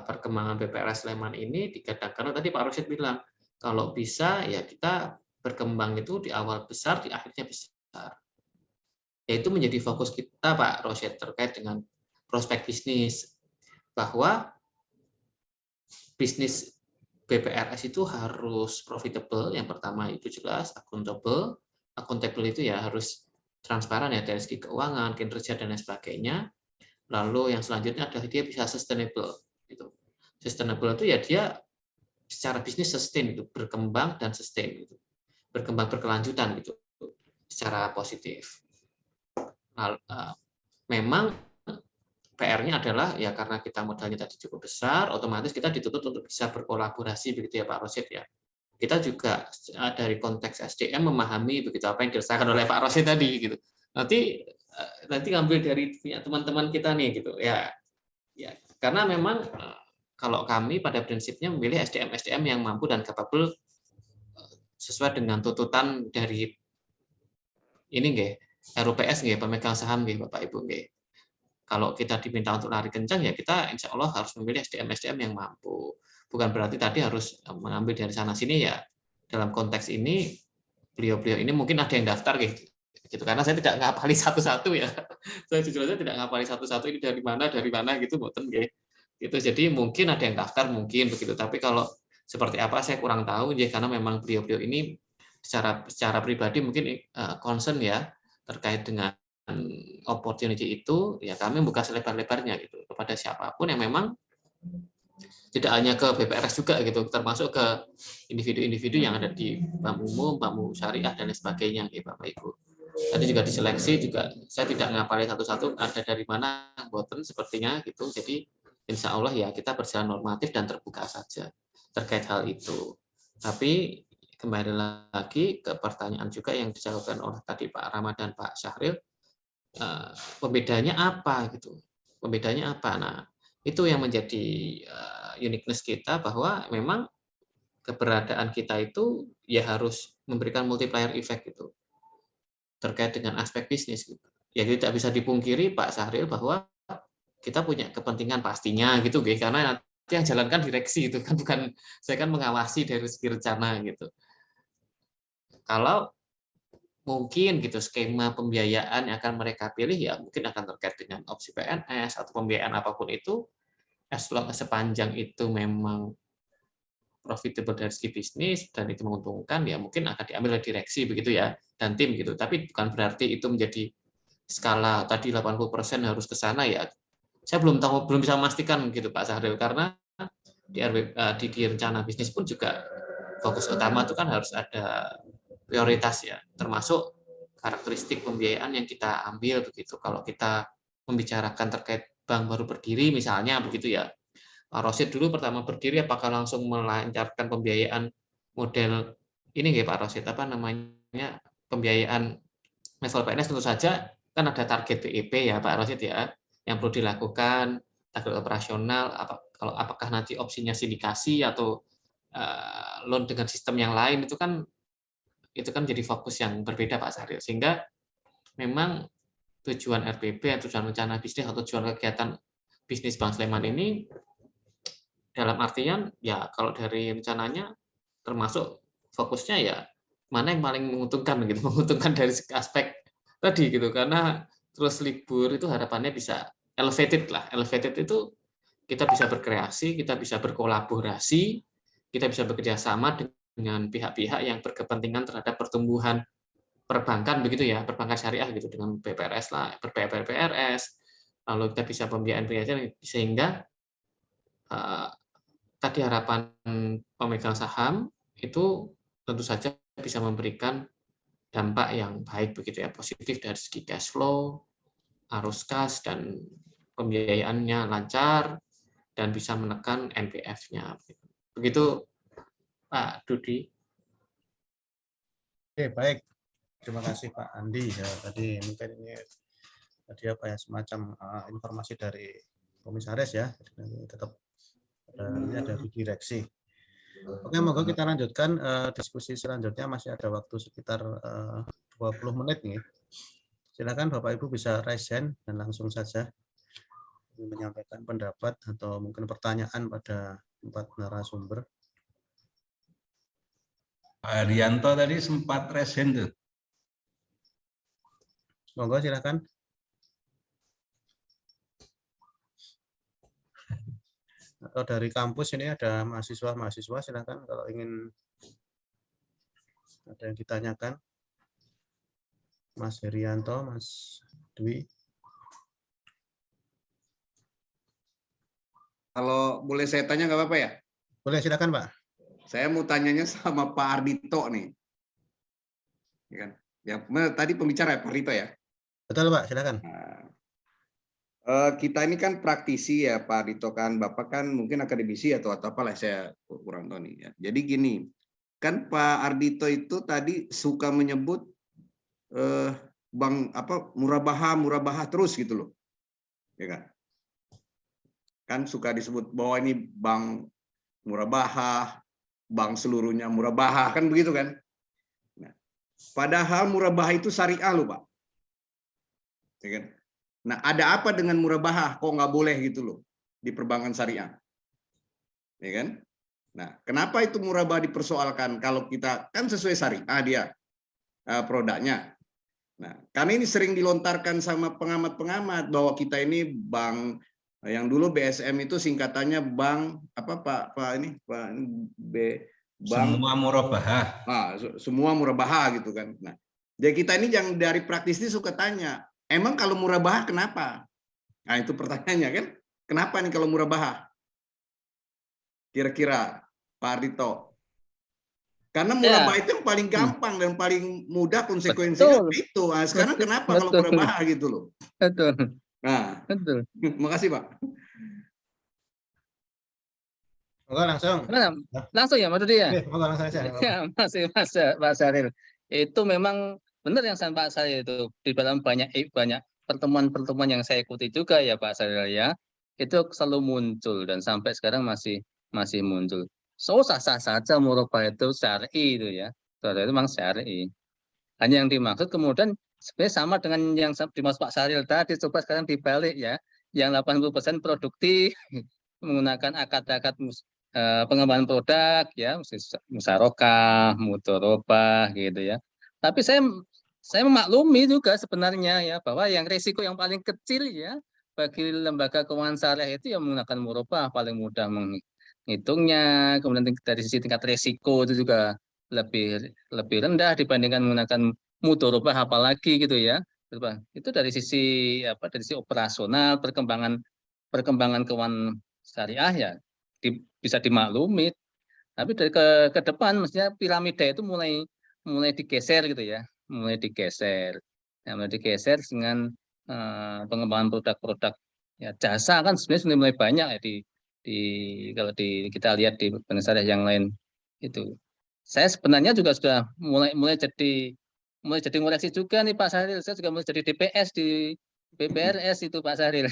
perkembangan BPRS Sleman ini dikatakan tadi Pak Rosid bilang kalau bisa ya kita berkembang itu di awal besar, di akhirnya besar. Yaitu menjadi fokus kita Pak Rosid terkait dengan prospek bisnis, bahwa bisnis BPRS itu harus profitable, yang pertama itu jelas, akuntabel itu ya harus transparan ya dari segi keuangan, kinerja dan lain sebagainya. Lalu yang selanjutnya adalah dia bisa sustainable. Gitu. Sustainable itu ya dia secara bisnis sustain, itu berkembang dan sustain, gitu. Berkembang berkelanjutan gitu, secara positif. Nah, memang PR-nya adalah ya karena kita modalnya tadi cukup besar, otomatis kita dituntut untuk bisa berkolaborasi begitu ya Pak Rosid ya. Kita juga dari konteks SDM memahami begitu apa yang dirasakan oleh Pak Rosid tadi gitu. Nanti ngambil dari teman-teman kita nih gitu ya. Ya, karena memang kalau kami pada prinsipnya memilih SDM yang mampu dan capable sesuai dengan tuntutan dari ini nggih, RUPS nggih, pemegang saham nggih Bapak Ibu nggih. Kalau kita diminta untuk lari kencang, ya kita insya Allah harus memilih SDM yang mampu. Bukan berarti tadi harus mengambil dari sana-sini ya. Dalam konteks ini, beliau-beliau ini mungkin ada yang daftar gitu. Karena saya tidak ngapali satu-satu ya. Saya jujur saja tidak ngapali satu-satu ini dari mana gitu, mboten nggih. Gitu. Jadi mungkin ada yang daftar mungkin begitu. Tapi kalau seperti apa saya kurang tahu ya, karena memang beliau-beliau ini secara pribadi mungkin concern ya terkait dengan opportunity itu, ya kami buka selebar-lebarnya gitu kepada siapapun yang memang tidak hanya ke BPRS juga gitu, termasuk ke individu-individu yang ada di bank umum, bank syariah dan lain sebagainya gitu Bapak Ibu. Tadi juga diseleksi juga saya tidak ngapalin satu-satu ada dari mana boten sepertinya gitu. Jadi insya Allah ya kita berjalan normatif dan terbuka saja terkait hal itu. Tapi kembali lagi ke pertanyaan juga yang dijawabkan oleh tadi Pak Rama dan Pak Syahril, pembedanya apa gitu? Pembedanya apa? Nah, itu yang menjadi uniqueness kita, bahwa memang keberadaan kita itu ya harus memberikan multiplier effect gitu terkait dengan aspek bisnis gitu. ya tidak bisa dipungkiri Pak Syahril bahwa kita punya kepentingan pastinya gitu, karena nanti yang jalankan direksi itu kan, bukan saya kan mengawasi dari segi rencana gitu. Kalau mungkin gitu skema pembiayaan yang akan mereka pilih ya mungkin akan terkait dengan opsi PNS atau pembiayaan apapun itu, sepanjang itu memang profitable dari segi bisnis dan itu menguntungkan, ya mungkin akan diambil oleh direksi begitu ya, dan tim gitu. Tapi bukan berarti itu menjadi skala tadi 80% harus ke sana ya. Saya belum tahu, belum bisa memastikan gitu Pak Syahril, karena di rencana bisnis pun juga fokus utama itu kan harus ada prioritas ya, termasuk karakteristik pembiayaan yang kita ambil begitu. Kalau kita membicarakan terkait bank baru berdiri misalnya begitu ya, Pak Rosid dulu pertama berdiri apakah langsung melancarkan pembiayaan model ini nggak Pak Rosid, apa namanya, pembiayaan level PNS? Tentu saja kan ada target BIP ya Pak Rosid ya, yang perlu dilakukan, target operasional, apakah nanti opsinya sindikasi atau loan dengan sistem yang lain, itu kan jadi fokus yang berbeda Pak Syahril. Sehingga memang tujuan RPP atau tujuan rencana bisnis atau tujuan kegiatan bisnis Bank Sleman ini dalam artian ya kalau dari rencananya termasuk fokusnya ya mana yang paling menguntungkan gitu, menguntungkan dari aspek tadi gitu, karena terus libur itu harapannya bisa elevated lah. Elevated itu kita bisa berkreasi, kita bisa berkolaborasi, kita bisa bekerja sama dengan pihak-pihak yang berkepentingan terhadap pertumbuhan perbankan begitu ya, perbankan syariah gitu, dengan BPRS lah, BPRS, lalu kita bisa pembiayaan sehingga tadi harapan pemegang saham itu tentu saja bisa memberikan dampak yang baik begitu ya, positif dari segi cash flow, arus kas, dan pembiayaannya lancar dan bisa menekan NPF-nya. Begitu Pak Dudi. Oke, baik. Terima kasih Pak Andi. Ya, tadi mungkin ini apa ya, semacam informasi dari komisaris ya. Jadi, tetap ini ada di direksi. Oke, moga kita lanjutkan diskusi selanjutnya, masih ada waktu sekitar 20 menit nih. Silakan Bapak Ibu bisa raise hand dan langsung saja menyampaikan pendapat atau mungkin pertanyaan pada 4 narasumber. Pak Arianto tadi sempat resen tuh. Monggo silakan. Atau dari kampus ini ada mahasiswa silakan kalau ingin ada yang ditanyakan. Mas Herianto, Mas Dwi. Kalau boleh saya tanya nggak apa-apa ya? Boleh silakan Pak. Saya mau tanyanya sama Pak Ardito nih. Ya kan? Ya, tadi pembicara Pak Ardito ya. Betul Pak, silakan. Kita ini kan praktisi ya Pak Ardito kan, Bapak kan mungkin akademisi atau apalah, saya kurang tahu nih ya. Jadi gini, kan Pak Ardito itu tadi suka menyebut bank murah-baha terus gitu loh. Ya kan? Kan suka disebut bahwa ini bank murah-baha, bank seluruhnya murah-baha, kan begitu kan? Nah, padahal murah-baha itu syariah loh Pak. Ya kan? Nah, ada apa dengan murah-baha? Kok nggak boleh gitu loh di perbankan syariah? Ya kan? Nah, kenapa itu murah-baha dipersoalkan? Kalau kita kan sesuai syariah dia produknya. Nah, karena ini sering dilontarkan sama pengamat-pengamat bahwa kita ini bank yang dulu BSM itu singkatannya bank apa Pak ini bank semua murah-baha. Nah, semua murah-baha gitu kan. Nah, jadi kita ini yang dari praktis ini suka tanya, emang kalau murah-baha kenapa? Nah, itu pertanyaannya kan. Kenapa nih kalau murah-baha? Kira-kira Pak Ardito. Karena murah-baha itu yang paling gampang dan paling mudah konsekuensinya itu. Nah, sekarang kenapa kalau murah-baha gitu loh? Betul. Nah, Betul. makasih Pak. Monggo langsung. Langsung ya Mas Dudi ya? Monggo langsung saja. Ya, Mas Syaril. Itu memang benar yang Pak saya itu di dalam banyak pertemuan-pertemuan yang saya ikuti juga ya Pak Syaril ya. Itu selalu muncul dan sampai sekarang masih muncul. So sah-sah saja murabah itu syar'i itu ya. Itu memang syar'i. Hanya yang dimaksud kemudian sebenarnya sama dengan yang dimaksud Pak Syahril tadi, coba sekarang dibalik ya. Yang 80% produktif menggunakan akad-akad pengembangan produk ya, musyarakah, mudharabah gitu ya. Tapi saya memaklumi juga sebenarnya ya bahwa yang resiko yang paling kecil ya bagi lembaga keuangan syariah itu yang menggunakan murabah paling mudah menghitungnya. Kemudian dari sisi tingkat resiko itu juga lebih rendah dibandingkan menggunakan mudharabah apalagi gitu ya. Itu dari sisi dari sisi operasional perkembangan keuangan syariah ya bisa dimaklumi. Tapi dari ke depan mestinya piramida itu mulai digeser gitu ya, mulai digeser dengan pengembangan produk-produk ya, jasa kan sebenarnya sudah mulai banyak ya kalau kita lihat di bank syariah yang lain itu. Saya sebenarnya juga sudah mulai jadi ngoreksi juga nih Pak Syahril. Saya juga mulai jadi DPS di BPRS itu Pak Syahril.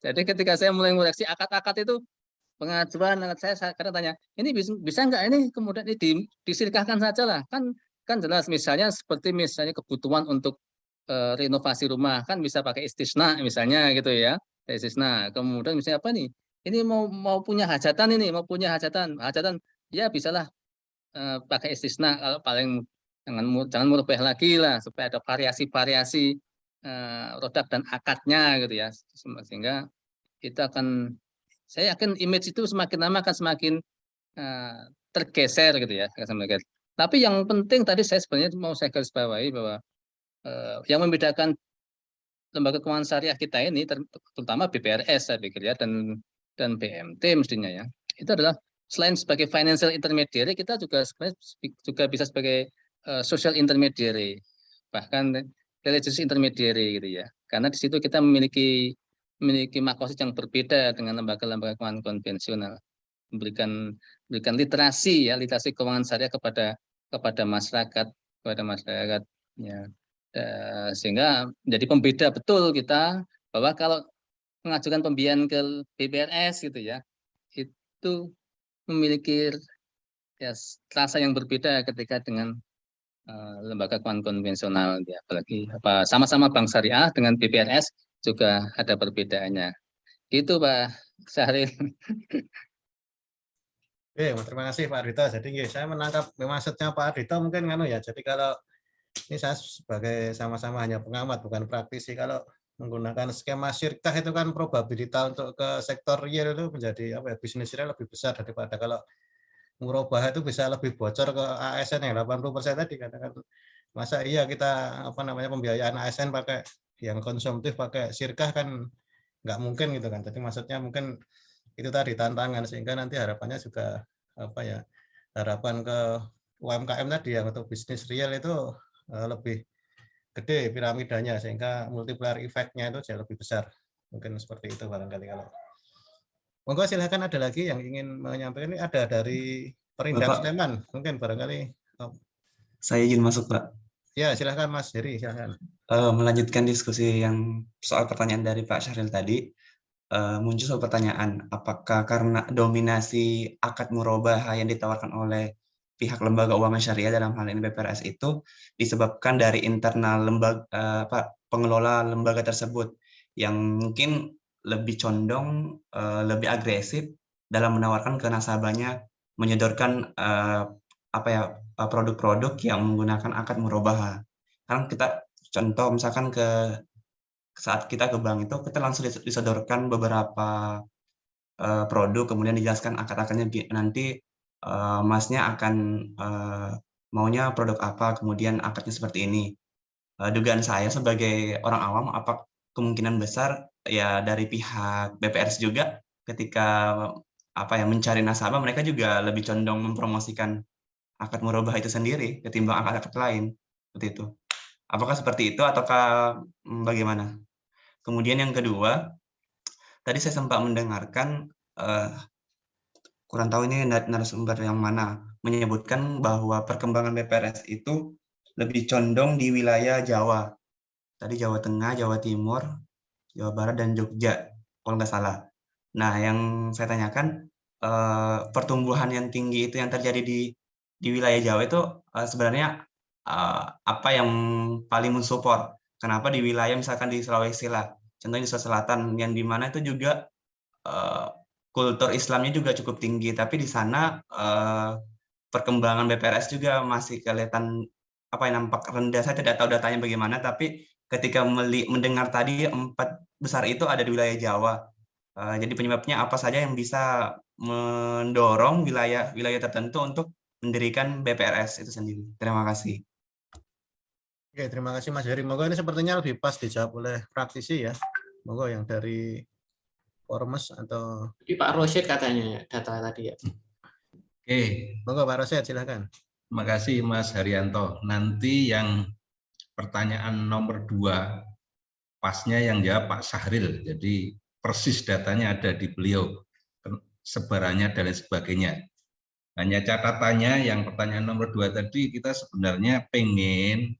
Jadi ketika saya mulai ngoreksi akad-akad itu pengajuan saya kadang tanya, ini bisa nggak ini kemudian ini disilahkan saja lah, kan jelas misalnya kebutuhan untuk renovasi rumah kan bisa pakai istisna misalnya gitu ya, istisna. Kemudian misalnya apa nih, ini mau punya hajatan hajatan ya bisalah pakai istisna, kalau paling jangan merubah lagi lah supaya ada variasi-variasi produk dan akadnya gitu ya, sehingga kita akan, saya yakin image itu semakin lama akan semakin tergeser gitu ya. Tapi yang penting tadi saya sebenarnya mau saya garis bawahi bahwa yang membedakan lembaga keuangan syariah kita ini, terutama BPRS saya pikir ya, dan BMT mestinya ya, itu adalah selain sebagai financial intermediary, kita juga sebenarnya juga bisa sebagai social intermediary, bahkan religious intermediary gitu ya. Karena di situ kita memiliki makosid yang berbeda dengan lembaga-lembaga keuangan konvensional, memberikan literasi keuangan syariah kepada masyarakat ya. Sehingga menjadi pembeda betul kita bahwa kalau mengajukan pembiayaan ke BPRS gitu ya, itu memiliki ya rasa yang berbeda ketika dengan lembaga keuangan konvensional ya, apalagi sama-sama bank syariah dengan BPRS juga ada perbedaannya. Gitu Pak Syahril. Terima kasih Pak Ardhito. Jadi saya menangkap maksudnya Pak Ardhito mungkin ya. Jadi kalau ini saya sebagai sama-sama hanya pengamat bukan praktisi, kalau menggunakan skema syirkah itu kan probabilitas untuk ke sektor real itu menjadi bisnis real lebih besar daripada kalau murabah itu bisa lebih bocor ke ASN yang 80% tadi katakan. Masa iya kita pembiayaan ASN pakai yang konsumtif pakai syirkah kan nggak mungkin gitu kan. Jadi maksudnya mungkin itu tadi tantangan, sehingga nanti harapannya juga harapan ke UMKM tadi yang untuk bisnis real itu lebih gede piramidanya, sehingga multiplier effect-nya itu jauh lebih besar. Mungkin seperti itu barangkali. Kalau monggo silakan, ada lagi yang ingin menyampaikan. Ini ada dari Perindang Sleman, mungkin barangkali. Saya izin masuk, Pak. Ya, silakan Mas Heri, silakan. Melanjutkan diskusi yang soal pertanyaan dari Pak Syahril tadi, muncul soal pertanyaan, apakah karena dominasi akad murabah yang ditawarkan oleh pihak lembaga keuangan syariah dalam hal ini BPRS itu disebabkan dari internal pengelola lembaga tersebut yang mungkin lebih condong lebih agresif dalam menawarkan ke nasabahnya menyodorkan produk-produk yang menggunakan akad murabah. Karena kita contoh misalkan saat kita ke bank itu kita langsung disodorkan beberapa produk, kemudian dijelaskan akad-akadnya nanti masnya akan maunya produk apa, kemudian akadnya seperti ini. Dugaan saya sebagai orang awam, apa kemungkinan besar ya dari pihak BPRS juga ketika mencari nasabah, mereka juga lebih condong mempromosikan akad murabah itu sendiri ketimbang akad-akad lain, seperti itu. Apakah seperti itu ataukah bagaimana? Kemudian yang kedua, tadi saya sempat mendengarkan, kurang tahu ini narasumber yang mana, menyebutkan bahwa perkembangan BPRS itu lebih condong di wilayah Jawa. Tadi Jawa Tengah, Jawa Timur, Jawa Barat, dan Jogja, kalau nggak salah. Nah, yang saya tanyakan, pertumbuhan yang tinggi itu yang terjadi di wilayah Jawa itu sebenarnya apa yang paling mensupport. Kenapa di wilayah misalkan di Sulawesi lah, contohnya di Sulawesi Selatan, yang dimana itu juga kultur Islamnya juga cukup tinggi, tapi di sana perkembangan BPRS juga masih kelihatan nampak rendah. Saya tidak tahu datanya bagaimana, tapi ketika mendengar tadi 4 besar itu ada di wilayah Jawa. Jadi penyebabnya apa saja yang bisa mendorong wilayah tertentu untuk mendirikan BPRS itu sendiri. Terima kasih. Oke, terima kasih Mas Heri. Moga ini sepertinya lebih pas dijawab oleh praktisi ya. Moga yang dari Ormas atau Jadi Pak Rosyid katanya data tadi ya. Oke, Moga Pak Rosyid silakan. terima kasih Mas Haryanto. Nanti yang pertanyaan nomor 2 pasnya yang jawab Pak Sahril. Jadi persis datanya ada di beliau, sebarannya dan lain sebagainya. Hanya catatannya yang pertanyaan nomor 2 tadi, kita sebenarnya pengen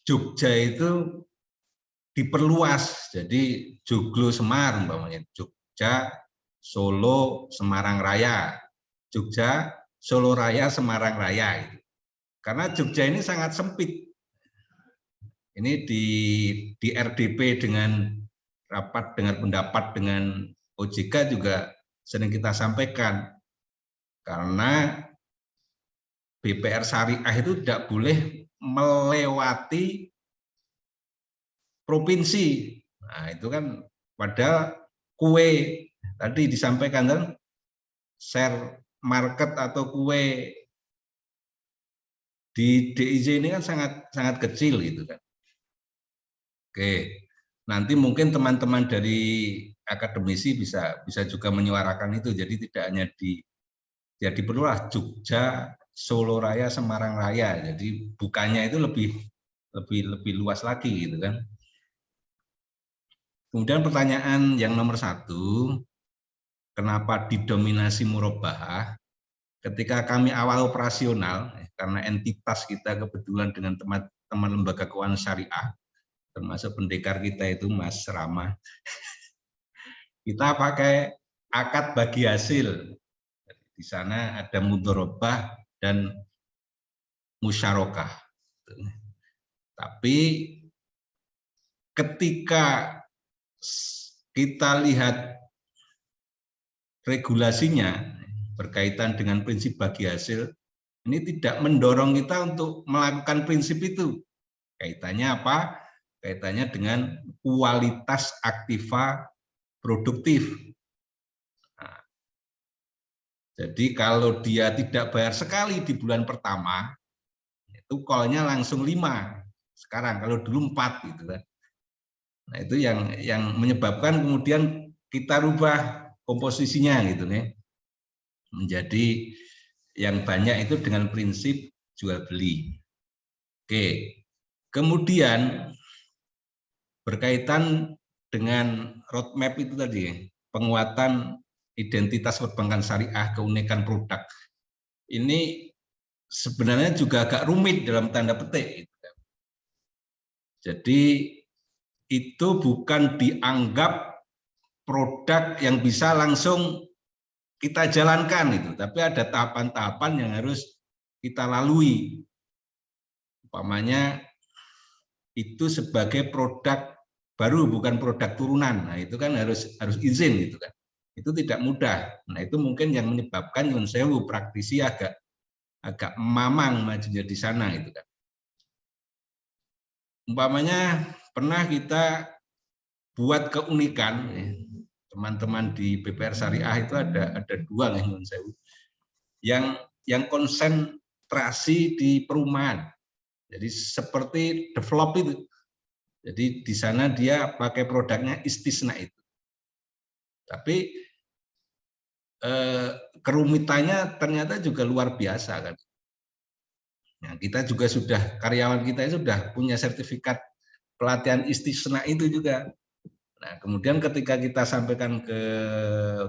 Jogja itu diperluas, jadi Joglo Semar umpamanya, Jogja, Solo, Semarang Raya, Jogja, Solo Raya, Semarang Raya. Karena Jogja ini sangat sempit. Ini di RDP dengan rapat dengar pendapat dengan OJK juga sering kita sampaikan. Karena BPR Syariah itu tidak boleh melewati provinsi. Nah, itu kan padahal kue tadi disampaikan kan, share market atau kue di DIY ini kan sangat kecil gitu kan. Oke, nanti mungkin teman-teman dari akademisi bisa juga menyuarakan itu. Jadi tidak hanya jadi perlulah Jogja, Solo Raya, Semarang Raya. Jadi bukannya itu lebih luas lagi gitu kan. Kemudian pertanyaan yang nomor 1, kenapa didominasi murabahah? Ketika kami awal operasional, karena entitas kita kebetulan dengan teman-teman lembaga keuangan syariah, termasuk pendekar kita itu Mas Rama, kita pakai akad bagi hasil. Di sana ada mudharabah dan musyarakah. Tapi ketika kita lihat regulasinya berkaitan dengan prinsip bagi hasil, ini tidak mendorong kita untuk melakukan prinsip itu. Kaitannya apa? Kaitannya dengan kualitas aktiva produktif. Nah, jadi kalau dia tidak bayar sekali di bulan pertama, itu call-nya langsung 5. Sekarang kalau dulu 4 gitu kan. Nah, itu yang menyebabkan kemudian kita rubah komposisinya gitu nih. Menjadi yang banyak itu dengan prinsip jual beli. Oke. Kemudian berkaitan dengan roadmap itu tadi, penguatan identitas perbankan syariah, keunikan produk. Ini sebenarnya juga agak rumit dalam tanda petik. Jadi itu bukan dianggap produk yang bisa langsung kita jalankan itu, tapi ada tahapan-tahapan yang harus kita lalui. Umpamanya itu sebagai produk baru, bukan produk turunan. Nah, itu kan harus izin gitu kan. Itu tidak mudah. Nah, itu mungkin yang menyebabkan nyun sewu praktisi agak mamang majunya di sana gitu kan. Umpamanya pernah kita buat keunikan, teman-teman di BPR Syariah itu ada 2 nih nyun sewu. Yang konsentrasi di perumahan. Jadi seperti develop itu. Jadi di sana dia pakai produknya istisna itu. Tapi kerumitannya ternyata juga luar biasa kan. Nah, kita juga karyawan kita sudah punya sertifikat pelatihan istisna itu juga. Nah, kemudian ketika kita sampaikan ke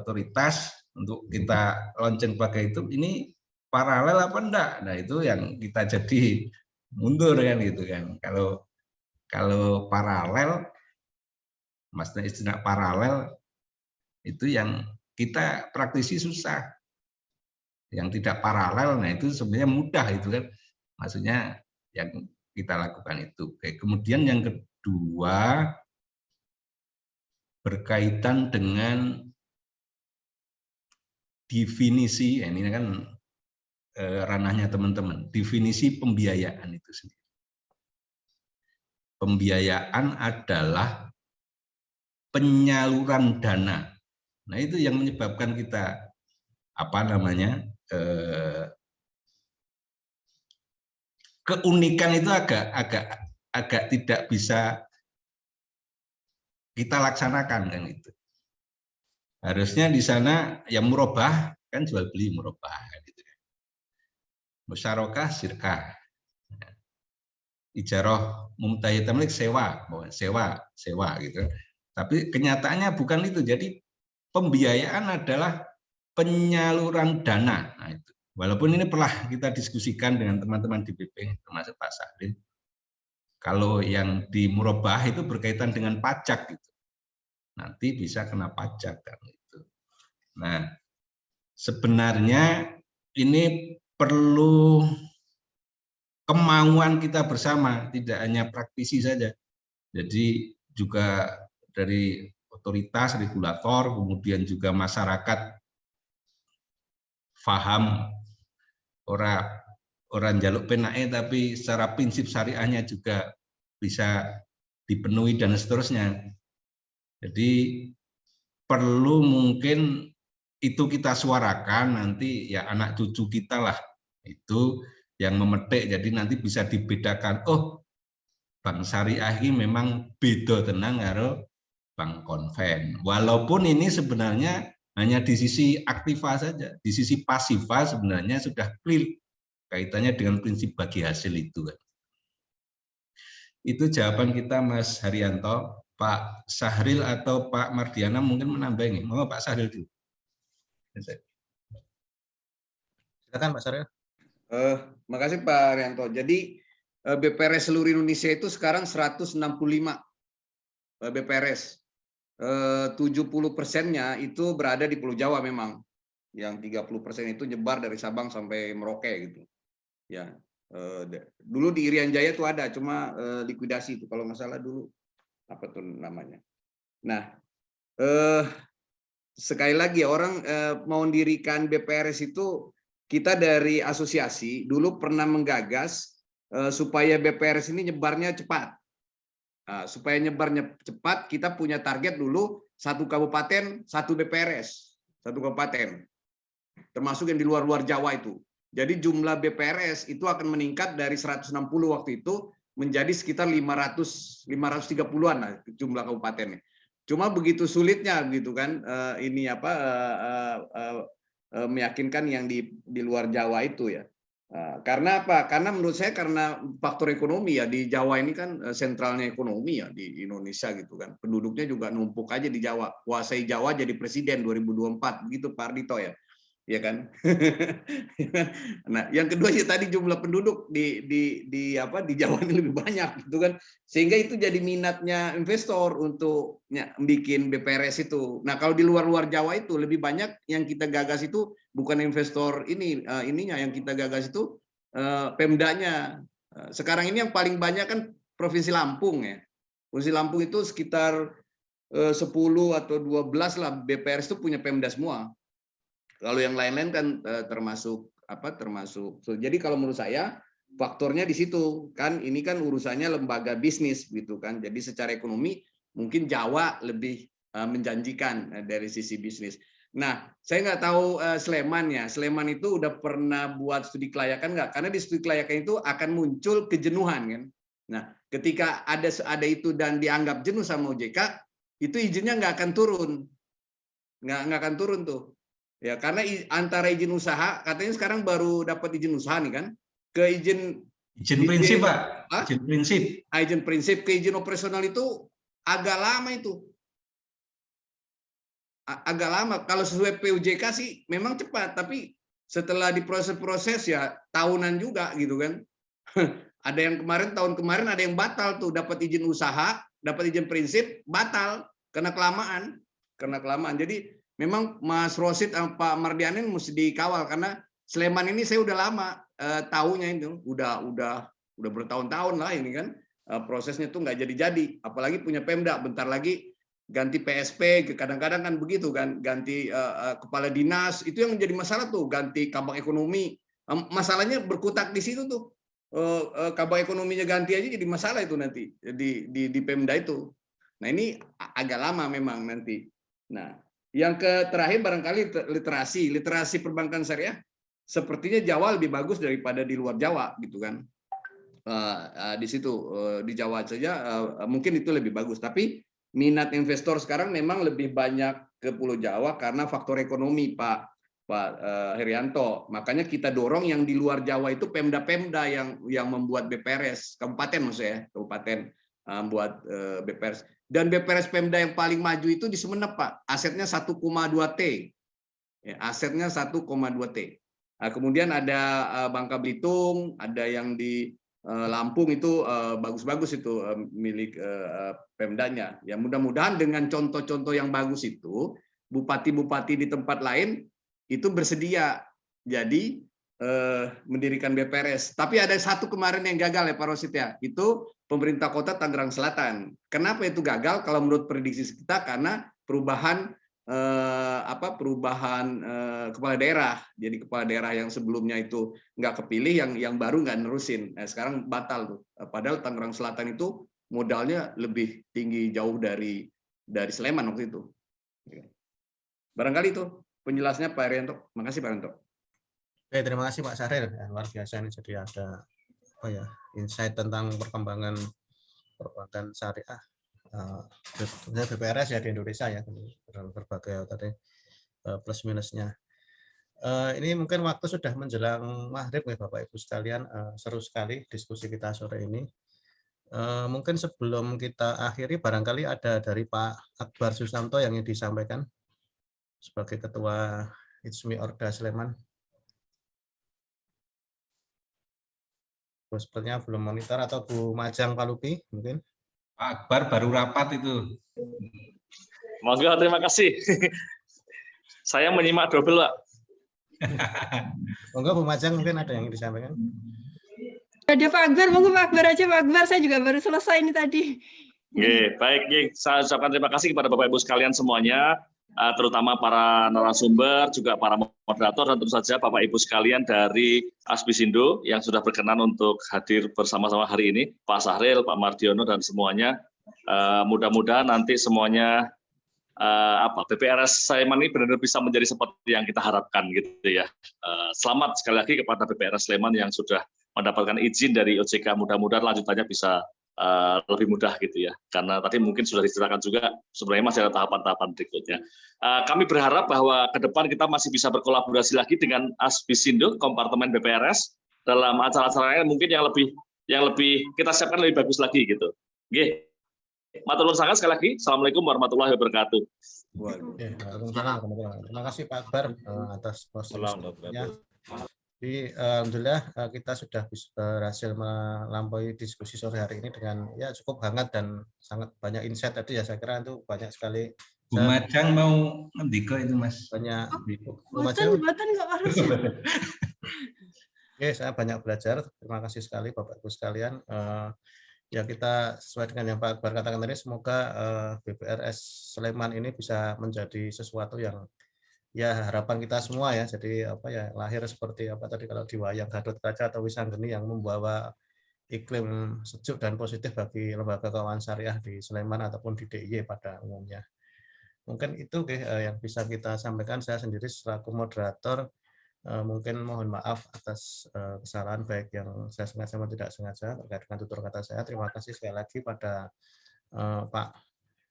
otoritas untuk kita launching pakai itu, ini paralel apa enggak? Nah, itu yang kita jadi mundur kan gitu kan. Kalau paralel, maksudnya istilah paralel itu yang kita praktisi susah. Yang tidak paralel, nah itu sebenarnya mudah itu kan. Maksudnya yang kita lakukan itu. Oke. Kemudian yang kedua berkaitan dengan definisi, ini kan ranahnya teman-teman, definisi pembiayaan itu sendiri. Pembiayaan adalah penyaluran dana. Nah, itu yang menyebabkan kita keunikan itu agak tidak bisa kita laksanakan kan itu. Harusnya di sana yang murabah kan jual beli murabah gitu. Musyarakah sirkah. Ijarah mumtahiyah tamlik sewa gitu. Tapi kenyataannya bukan itu. Jadi pembiayaan adalah penyaluran dana. Nah, itu. Walaupun ini pernah kita diskusikan dengan teman-teman di BP, termasuk Pak Sahril. Kalau yang di murabah itu berkaitan dengan pajak gitu. Nanti bisa kena pajak kan itu. Nah, sebenarnya ini perlu kemauan kita bersama, tidak hanya praktisi saja. Jadi juga dari otoritas, regulator, kemudian juga masyarakat paham orang jaluk penae tapi secara prinsip syariahnya juga bisa dipenuhi dan seterusnya. Jadi perlu mungkin itu kita suarakan, nanti ya anak cucu kita lah itu yang memetik, jadi nanti bisa dibedakan, oh bank syariah ini memang beda tenang karo bank konven. Walaupun ini sebenarnya hanya di sisi aktiva saja, di sisi pasiva sebenarnya sudah clear kaitannya dengan prinsip bagi hasil itu. Itu jawaban kita Mas Haryanto. Pak Sahril atau Pak Mardiana mungkin menambah ini. Mau Pak Sahril dulu. Silakan Pak Sahril. Makasih Pak Haryanto. Jadi BPRS seluruh Indonesia itu sekarang 165 BPRS. 70%-nya itu berada di Pulau Jawa memang. Yang 30% itu nyebar dari Sabang sampai Merauke gitu. Ya. Dulu di Irian Jaya itu ada, cuma likuidasi itu kalau nggak salah dulu. Apa tuh namanya? Nah, sekali lagi orang mau mendirikan BPRS itu, kita dari asosiasi dulu pernah menggagas supaya BPRS ini nyebarnya cepat. Supaya nyebarnya cepat, kita punya target dulu 1 kabupaten 1 BPRS, 1 kabupaten, termasuk yang di luar Jawa itu. Jadi jumlah BPRS itu akan meningkat dari 160 waktu itu menjadi sekitar 530-an lah jumlah kabupatennya. Cuma begitu sulitnya gitu kan meyakinkan yang di luar Jawa itu ya. Karena apa? Karena menurut saya karena faktor ekonomi ya, di Jawa ini kan sentralnya ekonomi ya di Indonesia gitu kan. Penduduknya juga numpuk aja di Jawa. Kuasai Jawa jadi presiden 2024 begitu Pak Ardhito ya. Ya kan. Nah, yang kedua ya tadi jumlah penduduk di Jawa ini lebih banyak gitu kan. Sehingga itu jadi minatnya investor untuk bikin BPRS itu. Nah, kalau di luar Jawa itu lebih banyak yang kita gagas itu bukan investor ininya yang kita gagas itu Pemdanya. Sekarang ini yang paling banyak kan Provinsi Lampung ya. Provinsi Lampung itu sekitar 10 atau 12 lah BPRS itu punya Pemda semua. Kalau yang lain-lain kan termasuk. Jadi kalau menurut saya faktornya di situ kan, ini kan urusannya lembaga bisnis gitu kan. Jadi secara ekonomi mungkin Jawa lebih menjanjikan dari sisi bisnis. Nah, saya nggak tahu Sleman ya. Sleman itu udah pernah buat studi kelayakan nggak? Karena di studi kelayakan itu akan muncul kejenuhan kan. Nah, ketika ada itu dan dianggap jenuh sama OJK, itu izinnya nggak akan turun, nggak akan turun tuh. Ya, karena antara izin usaha, katanya sekarang baru dapat izin usaha nih kan, ke izin prinsip Pak, izin prinsip. Izin prinsip ke izin operasional itu agak lama itu. Agak lama. Kalau sesuai PUJK sih memang cepat, tapi setelah diproses-proses ya tahunan juga gitu kan. Ada yang tahun kemarin ada yang batal tuh, dapat izin usaha, dapat izin prinsip, batal karena kelamaan. Jadi memang Mas Rosid sama Pak Mardianin mesti dikawal karena Sleman ini saya udah lama tahunya itu udah bertahun-tahun lah ini kan prosesnya tuh nggak jadi-jadi, apalagi punya Pemda bentar lagi ganti PSP, kadang-kadang kan begitu kan, ganti kepala dinas, itu yang menjadi masalah tuh, ganti kabak ekonomi, masalahnya berkutak di situ tuh, kabak ekonominya ganti aja jadi masalah itu nanti di Pemda itu. Nah ini agak lama memang nanti. Nah yang terakhir barangkali literasi perbankan syariah, sepertinya Jawa lebih bagus daripada di luar Jawa gitu kan. Di situ di Jawa saja mungkin itu lebih bagus, tapi minat investor sekarang memang lebih banyak ke Pulau Jawa karena faktor ekonomi Pak Herianto. Makanya kita dorong yang di luar Jawa itu Pemda-Pemda yang membuat BPRS kabupaten, maksudnya kabupaten buat BPRS, dan BPRS Pemda yang paling maju itu di Sumeneb Pak, asetnya 1,2 T, ya, asetnya 1,2 T. Nah, kemudian ada Bangka Belitung, ada yang di Lampung itu bagus-bagus itu milik Pemdanya. Ya mudah-mudahan dengan contoh-contoh yang bagus itu bupati-bupati di tempat lain itu bersedia jadi mendirikan BPRS. Tapi ada satu kemarin yang gagal ya Pak Rosid ya, itu pemerintah kota Tangerang Selatan. Kenapa itu gagal? Kalau menurut prediksi kita karena perubahan kepala daerah. Jadi kepala daerah yang sebelumnya itu nggak kepilih, yang baru nggak nerusin. Nah, sekarang batal tuh. Padahal Tangerang Selatan itu modalnya lebih tinggi jauh dari Sleman waktu itu. Barangkali itu penjelasannya Pak Herianto. Makasih Pak Herianto. Oke, terima kasih Pak Syahril. Luar biasa ini, jadi ada insight tentang perkembangan perbankan syariah. BPRS ya di Indonesia ya, berbagai tadi plus minusnya. Ini mungkin waktu sudah menjelang maghrib ya Bapak Ibu sekalian, seru sekali diskusi kita sore ini. Mungkin sebelum kita akhiri barangkali ada dari Pak Akbar Susanto yang ingin disampaikan sebagai Ketua Hizmi Orda Sleman. Sepertinya belum monitor, atau Bu Majang Palupi mungkin. Pak Akbar baru rapat itu. Monggo, terima kasih. Saya menyimak double, Pak. Monggo Bu Majang mungkin ada yang disampaikan. Ada Pak Akbar, monggo Pak Akbar aja Pak Akbar, saya juga baru selesai ini tadi. Baik, saya ucapkan terima kasih kepada Bapak Ibu sekalian semuanya, terutama para narasumber, juga para moderator, dan tentu saja Bapak Ibu sekalian dari Asbisindo yang sudah berkenan untuk hadir bersama-sama hari ini, Pak Syahril, Pak Mardiono, dan semuanya. Mudah-mudahan nanti semuanya BPRS Sleman ini benar-benar bisa menjadi seperti yang kita harapkan gitu ya. Selamat sekali lagi kepada BPRS Sleman yang sudah mendapatkan izin dari OJK, mudah-mudahan lanjutannya bisa lebih mudah gitu ya, karena tadi mungkin sudah diceritakan juga sebenarnya masih ada tahapan-tahapan berikutnya. Kami berharap bahwa ke depan kita masih bisa berkolaborasi lagi dengan Asbisindo kompartemen BPRS dalam acara-acara mungkin yang lebih kita siapkan lebih bagus lagi gitu. Oke, matur nuwun sangat sekali lagi. Assalamualaikum warahmatullahi wabarakatuh. Terima kasih Pak Akbar atas posisinya. Jadi alhamdulillah kita sudah berhasil melampaui diskusi sore hari ini dengan ya cukup hangat dan sangat banyak insight tadi ya, saya kira itu banyak sekali. Bu Majang mau ngendiko itu Mas. Banyak. Buatan nggak harus. Oke, saya banyak belajar. Terima kasih sekali Bapak Ibu sekalian. Ya kita sesuai dengan yang Pak Akbar katakan tadi, semoga BPRS Sleman ini bisa menjadi sesuatu yang ya harapan kita semua ya, jadi lahir seperti tadi kalau di wayang Gathotkaca atau Wisanggeni yang membawa iklim sejuk dan positif bagi lembaga keuangan syariah di Sleman ataupun di DIY pada umumnya. Mungkin itu yang bisa kita sampaikan. Saya sendiri selaku moderator mungkin mohon maaf atas kesalahan baik yang saya sengaja maupun tidak sengaja terkait dengan tutur kata saya. Terima kasih sekali lagi pada Pak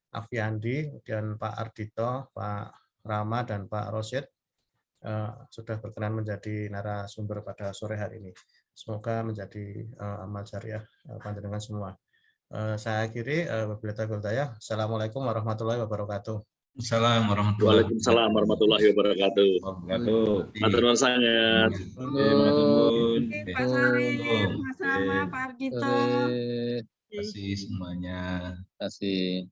Afiandi, kemudian Pak Ardito, Pak Rama, dan Pak Rosid sudah berkenan menjadi narasumber pada sore hari ini. Semoga menjadi amal jariah panjenengan semua. Saya akhiri wabillahi taufiq wal hidayah. Assalamualaikum warahmatullahi wabarakatuh. Waalaikumsalam warahmatullahi wabarakatuh. Matur nuwun sangat. Pak Syahril, Mas Rama, Pak Ardito. Terima kasih semuanya. Terima kasih.